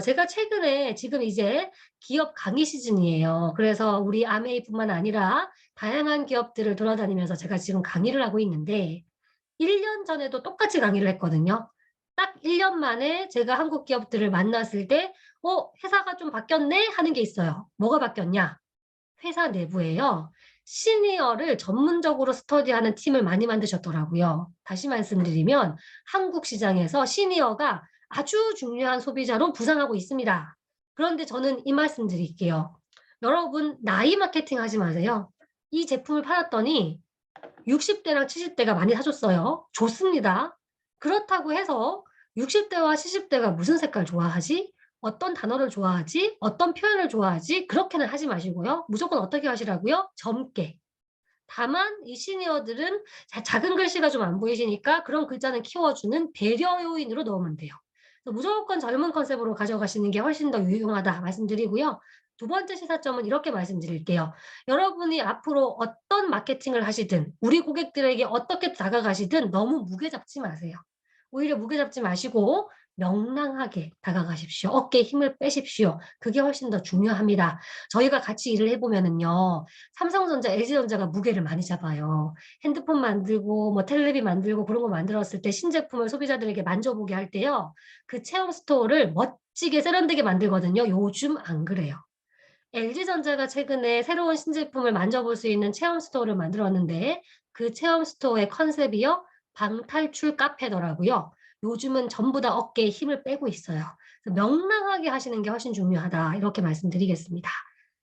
제가 최근에 지금 이제 기업 강의 시즌이에요. 그래서 우리 아메이뿐만 아니라 다양한 기업들을 돌아다니면서 제가 지금 강의를 하고 있는데 1년 전에도 똑같이 강의를 했거든요. 딱 1년 만에 제가 한국 기업들을 만났을 때 회사가 좀 바뀌었네 하는 게 있어요. 뭐가 바뀌었냐? 회사 내부에요. 시니어를 전문적으로 스터디하는 팀을 많이 만드셨더라고요. 다시 말씀드리면 한국 시장에서 시니어가 아주 중요한 소비자로 부상하고 있습니다. 그런데 저는 이 말씀 드릴게요. 여러분 나이 마케팅 하지 마세요. 이 제품을 팔았더니 60대랑 70대가 많이 사줬어요. 좋습니다. 그렇다고 해서 60대와 70대가 무슨 색깔 좋아하지? 어떤 단어를 좋아하지? 어떤 표현을 좋아하지? 그렇게는 하지 마시고요. 무조건 어떻게 하시라고요? 젊게. 다만 이 시니어들은 작은 글씨가 좀 안 보이시니까 그런 글자는 키워주는 배려 요인으로 넣으면 돼요. 그래서 무조건 젊은 컨셉으로 가져가시는 게 훨씬 더 유용하다 말씀드리고요. 두 번째 시사점은 이렇게 말씀드릴게요. 여러분이 앞으로 어떤 마케팅을 하시든 우리 고객들에게 어떻게 다가가시든 너무 무게 잡지 마세요. 오히려 무게 잡지 마시고 명랑하게 다가가십시오. 어깨에 힘을 빼십시오. 그게 훨씬 더 중요합니다. 저희가 같이 일을 해보면은요. 삼성전자, LG전자가 무게를 많이 잡아요. 핸드폰 만들고 뭐 텔레비 만들고 그런 거 만들었을 때 신제품을 소비자들에게 만져보게 할 때요. 그 체험 스토어를 멋지게 세련되게 만들거든요. 요즘 안 그래요. LG전자가 최근에 새로운 신제품을 만져볼 수 있는 체험 스토어를 만들었는데 그 체험 스토어의 컨셉이요. 방탈출 카페더라고요. 요즘은 전부 다 어깨에 힘을 빼고 있어요. 그래서 명랑하게 하시는 게 훨씬 중요하다. 이렇게 말씀드리겠습니다.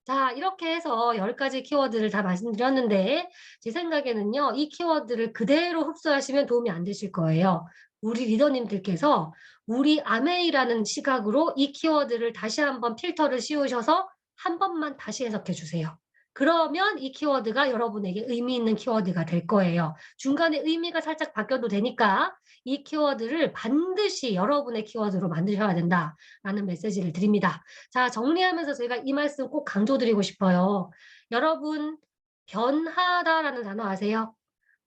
자, 이렇게 해서 10가지 키워드를 다 말씀드렸는데 제 생각에는요. 이 키워드를 그대로 흡수하시면 도움이 안 되실 거예요. 우리 리더님들께서 우리 아메이라는 시각으로 이 키워드를 다시 한번 필터를 씌우셔서 한 번만 다시 해석해 주세요. 그러면 이 키워드가 여러분에게 의미 있는 키워드가 될 거예요. 중간에 의미가 살짝 바뀌어도 되니까 이 키워드를 반드시 여러분의 키워드로 만드셔야 된다라는 메시지를 드립니다. 자, 정리하면서 저희가 이 말씀 꼭 강조드리고 싶어요. 여러분, 변하다라는 단어 아세요?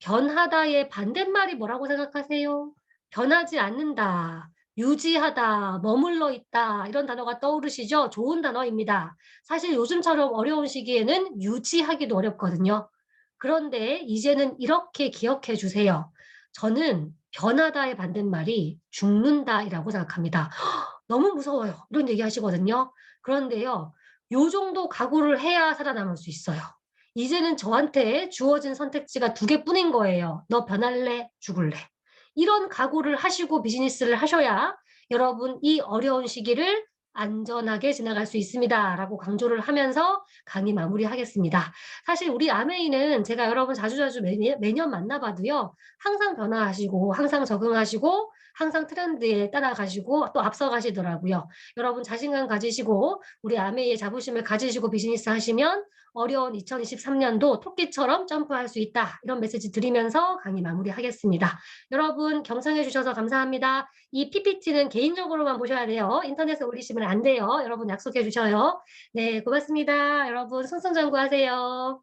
변하다의 반대말이 뭐라고 생각하세요? 변하지 않는다. 유지하다, 머물러 있다 이런 단어가 떠오르시죠? 좋은 단어입니다. 사실 요즘처럼 어려운 시기에는 유지하기도 어렵거든요. 그런데 이제는 이렇게 기억해 주세요. 저는 변하다의 반대말이 죽는다이라고 생각합니다. 너무 무서워요. 이런 얘기 하시거든요. 그런데요. 요 정도 각오를 해야 살아남을 수 있어요. 이제는 저한테 주어진 선택지가 2개뿐인 거예요. 너 변할래? 죽을래? 이런 각오를 하시고 비즈니스를 하셔야 여러분 이 어려운 시기를 안전하게 지나갈 수 있습니다라고 강조를 하면서 강의 마무리하겠습니다. 사실 우리 아메이는 제가 여러분 자주자주 매년 만나봐도요. 항상 변화하시고 항상 적응하시고 항상 트렌드에 따라가시고 또 앞서가시더라고요. 여러분 자신감 가지시고 우리 아메이의 자부심을 가지시고 비즈니스 하시면 어려운 2023년도 토끼처럼 점프할 수 있다. 이런 메시지 드리면서 강의 마무리하겠습니다. 여러분 경청해 주셔서 감사합니다. 이 PPT는 개인적으로만 보셔야 돼요. 인터넷에 올리시면 안 돼요. 여러분 약속해 주셔요. 네, 고맙습니다. 여러분 승승장구하세요.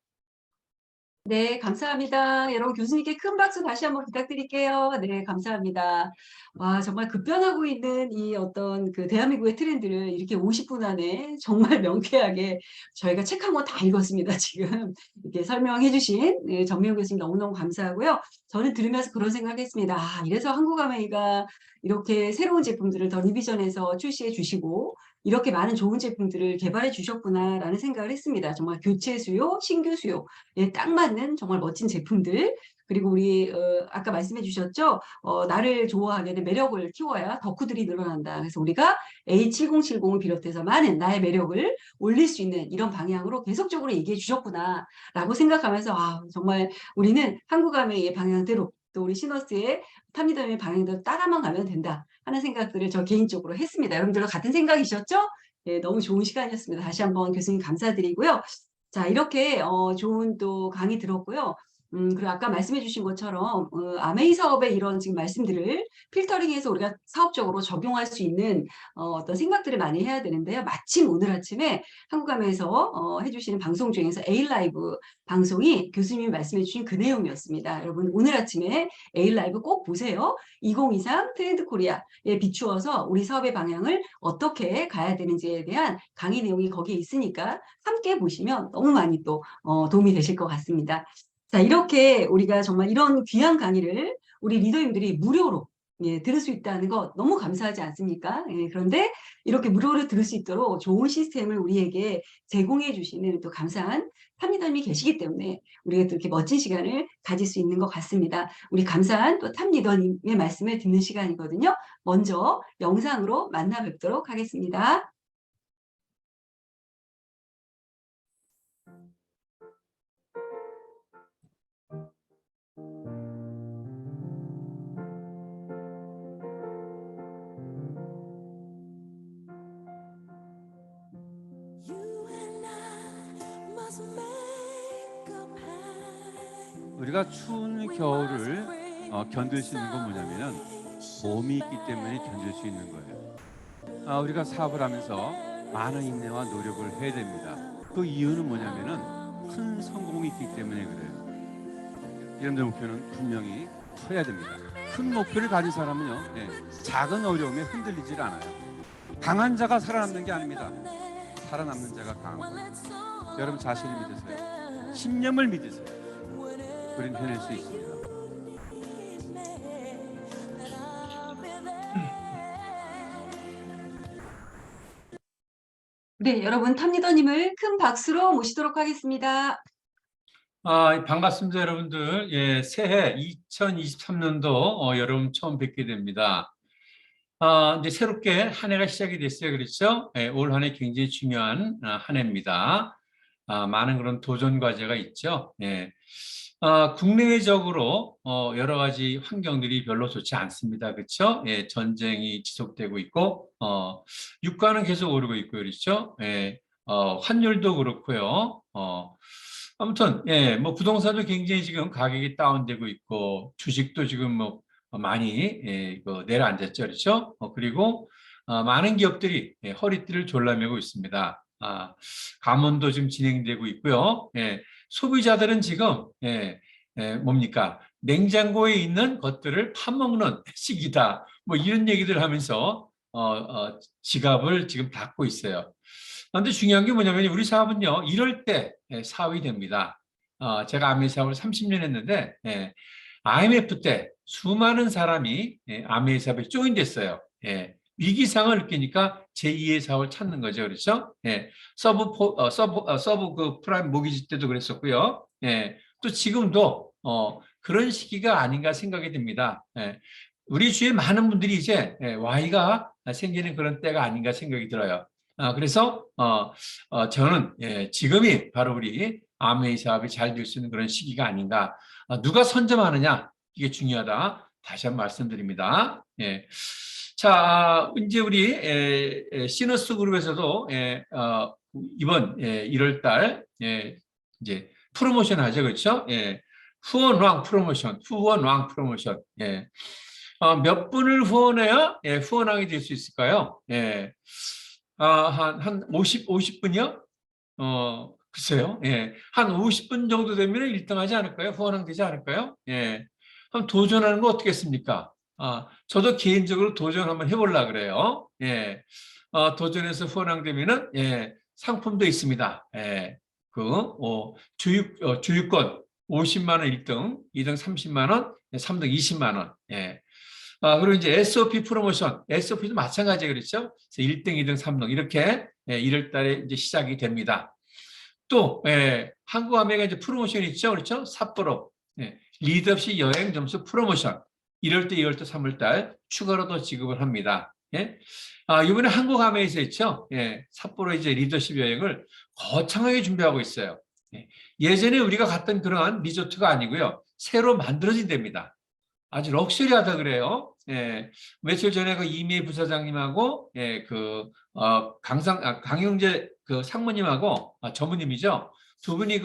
네, 감사합니다. 여러분 교수님께 큰 박수 다시 한번 부탁드릴게요. 네, 감사합니다. 와, 정말 급변하고 있는 이 어떤 그 대한민국의 트렌드를 이렇게 50분 안에 정말 명쾌하게 저희가 책 한 권 다 읽었습니다. 지금 이렇게 설명해 주신 네, 정미영 교수님 너무너무 감사하고요. 저는 들으면서 그런 생각했습니다. 아, 이래서 한국아메이가 이렇게 새로운 제품들을 더 리비전해서 출시해 주시고 이렇게 많은 좋은 제품들을 개발해 주셨구나라는 생각을 했습니다. 정말 교체 수요, 신규 수요에 딱 맞는 정말 멋진 제품들 그리고 우리 아까 말씀해 주셨죠? 나를 좋아하게 된 매력을 키워야 덕후들이 늘어난다. 그래서 우리가 A7070을 비롯해서 많은 나의 매력을 올릴 수 있는 이런 방향으로 계속적으로 얘기해 주셨구나라고 생각하면서 아, 정말 우리는 한국아메이의 방향대로 또 우리 시너스의 탑리더의 방향대로 따라만 가면 된다 하는 생각들을 저 개인적으로 했습니다. 여러분들도 같은 생각이셨죠? 네, 너무 좋은 시간이었습니다. 다시 한번 교수님 감사드리고요. 자, 이렇게 좋은 또 강의 들었고요. 그리고 아까 말씀해 주신 것처럼 아메이 사업의 이런 지금 말씀들을 필터링해서 우리가 사업적으로 적용할 수 있는 어떤 생각들을 많이 해야 되는데요. 마침 오늘 아침에 한국아메에서 해주시는 방송 중에서 A-라이브 방송이 교수님이 말씀해 주신 그 내용이었습니다. 여러분 오늘 아침에 A-라이브 꼭 보세요. 2023 트렌드 코리아에 비추어서 우리 사업의 방향을 어떻게 가야 되는지에 대한 강의 내용이 거기에 있으니까 함께 보시면 너무 많이 또 도움이 되실 것 같습니다. 자, 이렇게 우리가 정말 이런 귀한 강의를 우리 리더님들이 무료로 예, 들을 수 있다는 거 너무 감사하지 않습니까? 예, 그런데 이렇게 무료로 들을 수 있도록 좋은 시스템을 우리에게 제공해 주시는 또 감사한 탑리더님이 계시기 때문에 우리가 또 이렇게 멋진 시간을 가질 수 있는 것 같습니다. 우리 감사한 또 탑리더님의 말씀을 듣는 시간이거든요. 먼저 영상으로 만나 뵙도록 하겠습니다. 우리가 추운 겨울을 견딜 수 있는 건 뭐냐면은 봄이 있기 때문에 견딜 수 있는 거예요. 우리가 사업을 하면서 많은 인내와 노력을 해야 됩니다. 그 이유는 뭐냐면은 큰 성공이 있기 때문에 그래요. 여러분들 목표는 분명히 커야 됩니다. 큰 목표를 가진 사람은요, 작은 어려움에 흔들리질 않아요. 강한 자가 살아남는 게 아닙니다. 살아남는 자가 강한 거예요. 여러분 자신을 믿으세요. 신념을 믿으세요. 우린 해낼 수 있습니다. 네, 여러분 탑리더님을 큰 박수로 모시도록 하겠습니다. 반갑습니다, 여러분들. 예, 새해 2023년도 여러분 처음 뵙게 됩니다. 이제 새롭게 한 해가 시작이 됐어요, 그렇죠? 예, 올 한 해 굉장히 중요한 한 해입니다. 많은 그런 도전 과제가 있죠. 예. 국내외적으로 여러 가지 환경들이 별로 좋지 않습니다. 그렇죠? 예, 전쟁이 지속되고 있고 유가는 계속 오르고 있고 그렇죠? 예, 환율도 그렇고요. 아무튼 예, 뭐 부동산도 굉장히 지금 가격이 다운되고 있고 주식도 지금 뭐 많이 내려앉았죠. 그렇죠? 그리고 많은 기업들이 허리띠를 졸라매고 있습니다. 감원도 지금 진행되고 있고요. 예, 소비자들은 지금 뭡니까? 냉장고에 있는 것들을 파먹는 시기다. 뭐 이런 얘기들 하면서 지갑을 지금 닫고 있어요. 그런데 중요한 게 뭐냐면 우리 사업은요, 이럴 때 사업이 됩니다. 제가 아메이 사업을 30년 했는데 IMF 때 수많은 사람이 아메이 사업에 조인됐어요. 위기상을 느끼니까 제2의 사업을 찾는 거죠. 그렇죠? 서브 그 프라임 모기지 때도 그랬었고요. 또 지금도 그런 시기가 아닌가 생각이 듭니다. 우리 주위에 많은 분들이 이제 Y가 생기는 그런 때가 아닌가 생각이 들어요. 그래서 저는 지금이 바로 우리 아메이 사업이 잘 될 수 있는 그런 시기가 아닌가. 누가 선점하느냐 이게 중요하다. 다시 한번 말씀드립니다. 자, 이제 우리 시너스 그룹에서도 이번 1월달 이제 프로모션 하죠, 그렇죠? 후원왕 프로모션. 몇 분을 후원해야 후원왕이 될 수 있을까요? 한 50분이요? 글쎄요. 한 50분 정도 되면 1등 하지 않을까요? 후원왕 되지 않을까요? 그럼 도전하는 거 어떻겠습니까? 저도 개인적으로 도전 한번 해보려고 그래요. 도전해서 후원왕 되면은 상품도 있습니다. 주유권 50만 원 1등, 2등 30만 원, 3등 20만 원. 그리고 이제 SOP 프로모션, SOP도 마찬가지예요, 그렇죠? 그래서 1등, 2등, 3등 이렇게 1월 달에 이제 시작이 됩니다. 또 한국아메가 이제 프로모션이 있죠, 그렇죠? 삿포로 리더십 여행 점수 프로모션 1월 달, 2월 달, 3월 달 추가로 더 지급을 합니다. 이번에 한국아메에서 있죠. 삿포로 이제 리더십 여행을 거창하게 준비하고 있어요. 예전에 우리가 갔던 그러한 리조트가 아니고요, 새로 만들어진 데입니다. 아주 럭셔리하다 그래요. 며칠 전에 그 이미애 부사장님하고 강영재 그 상무님하고 전무님이죠. 두 분이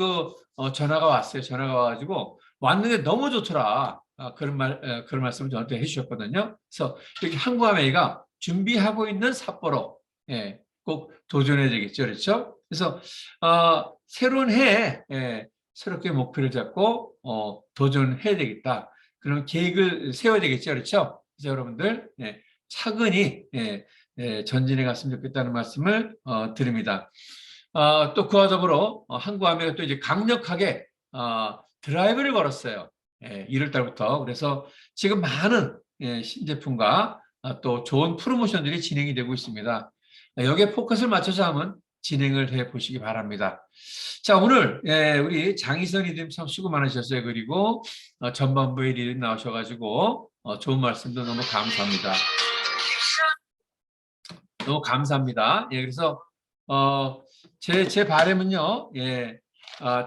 전화가 왔어요. 전화가 와가지고 왔는데 너무 좋더라. 그런 말씀을 저한테 해주셨거든요. 그래서 이렇게 한국아메이가 준비하고 있는 삿포로 꼭 도전해야 되겠죠, 그렇죠? 그래서 새로운 해에 새롭게 목표를 잡고 도전해야 되겠다. 그런 계획을 세워야 되겠죠, 그렇죠? 그래서 여러분들 차근히 전진해 갔으면 좋겠다는 말씀을 드립니다. 또 그와 더불어 한국아메가 또 이제 강력하게 드라이브를 걸었어요. 1월 달부터. 그래서 지금 많은 신제품과 또 좋은 프로모션들이 진행이 되고 있습니다. 여기에 포커스를 맞춰서 한번 진행을 해 보시기 바랍니다. 자, 오늘 우리 장희선 리더님 참 수고 많으셨어요. 그리고 전반부에 리더님 나오셔가지고 좋은 말씀도 너무 감사합니다. 너무 감사합니다. 그래서 제 바람은요,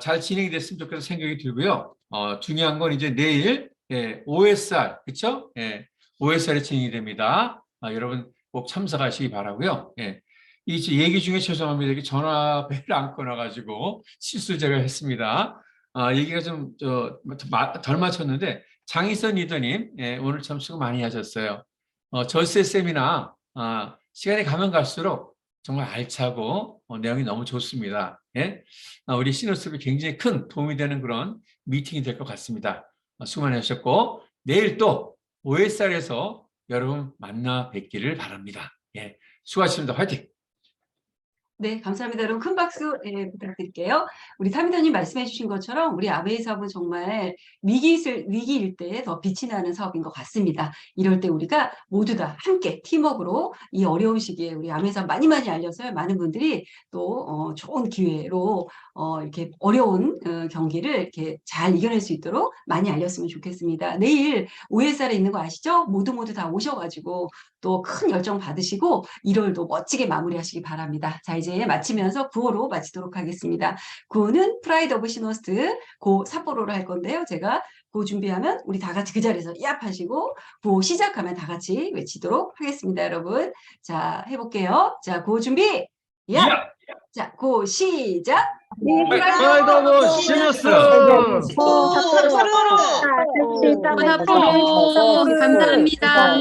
잘 진행이 됐으면 좋겠다 생각이 들고요. 중요한 건 이제 내일 OSR, 그렇죠? OSR이 진행이 됩니다. 여러분 꼭 참석하시기 바라고요. 이 얘기 중에 죄송합니다. 이렇게 전화벨을 안 끊어가지고 실수 제가 했습니다. 얘기가 좀 덜 맞췄는데 장희선 리더님 오늘 참 수고 많이 하셨어요. 절세 세미나 시간이 가면 갈수록 정말 알차고 내용이 너무 좋습니다. 우리 시너스에 굉장히 큰 도움이 되는 그런 미팅이 될 것 같습니다. 수고 많이 하셨고 내일 또 OSR에서 여러분 만나 뵙기를 바랍니다. 수고하셨습니다. 화이팅! 네, 감사합니다. 여러분 큰 박수 부탁드릴게요. 우리 타미더님 말씀해 주신 것처럼 우리 아메이 사업은 정말 위기일 때 더 빛이 나는 사업인 것 같습니다. 이럴 때 우리가 모두 다 함께 팀워크로 이 어려운 시기에 우리 아메이 사업 많이 알려서요. 많은 분들이 또 좋은 기회로 이렇게 어려운 경기를 이렇게 잘 이겨낼 수 있도록 많이 알렸으면 좋겠습니다. 내일 OSR에 있는 거 아시죠? 모두 다 오셔가지고 또 큰 열정 받으시고 1월도 멋지게 마무리하시기 바랍니다. 자, 이제 마치면서 구호로 마치도록 하겠습니다. 구호는 프라이드 오브 시너스트 고 삿포로로 할 건데요. 제가 구호 준비하면 우리 다 같이 그 자리에서 얍 하시고 구호 시작하면 다 같이 외치도록 하겠습니다. 여러분. 자, 해볼게요. 자, 구호 준비. 얍! 자, 구호 시작. 프라이드 오브 시너스. 감사합니다.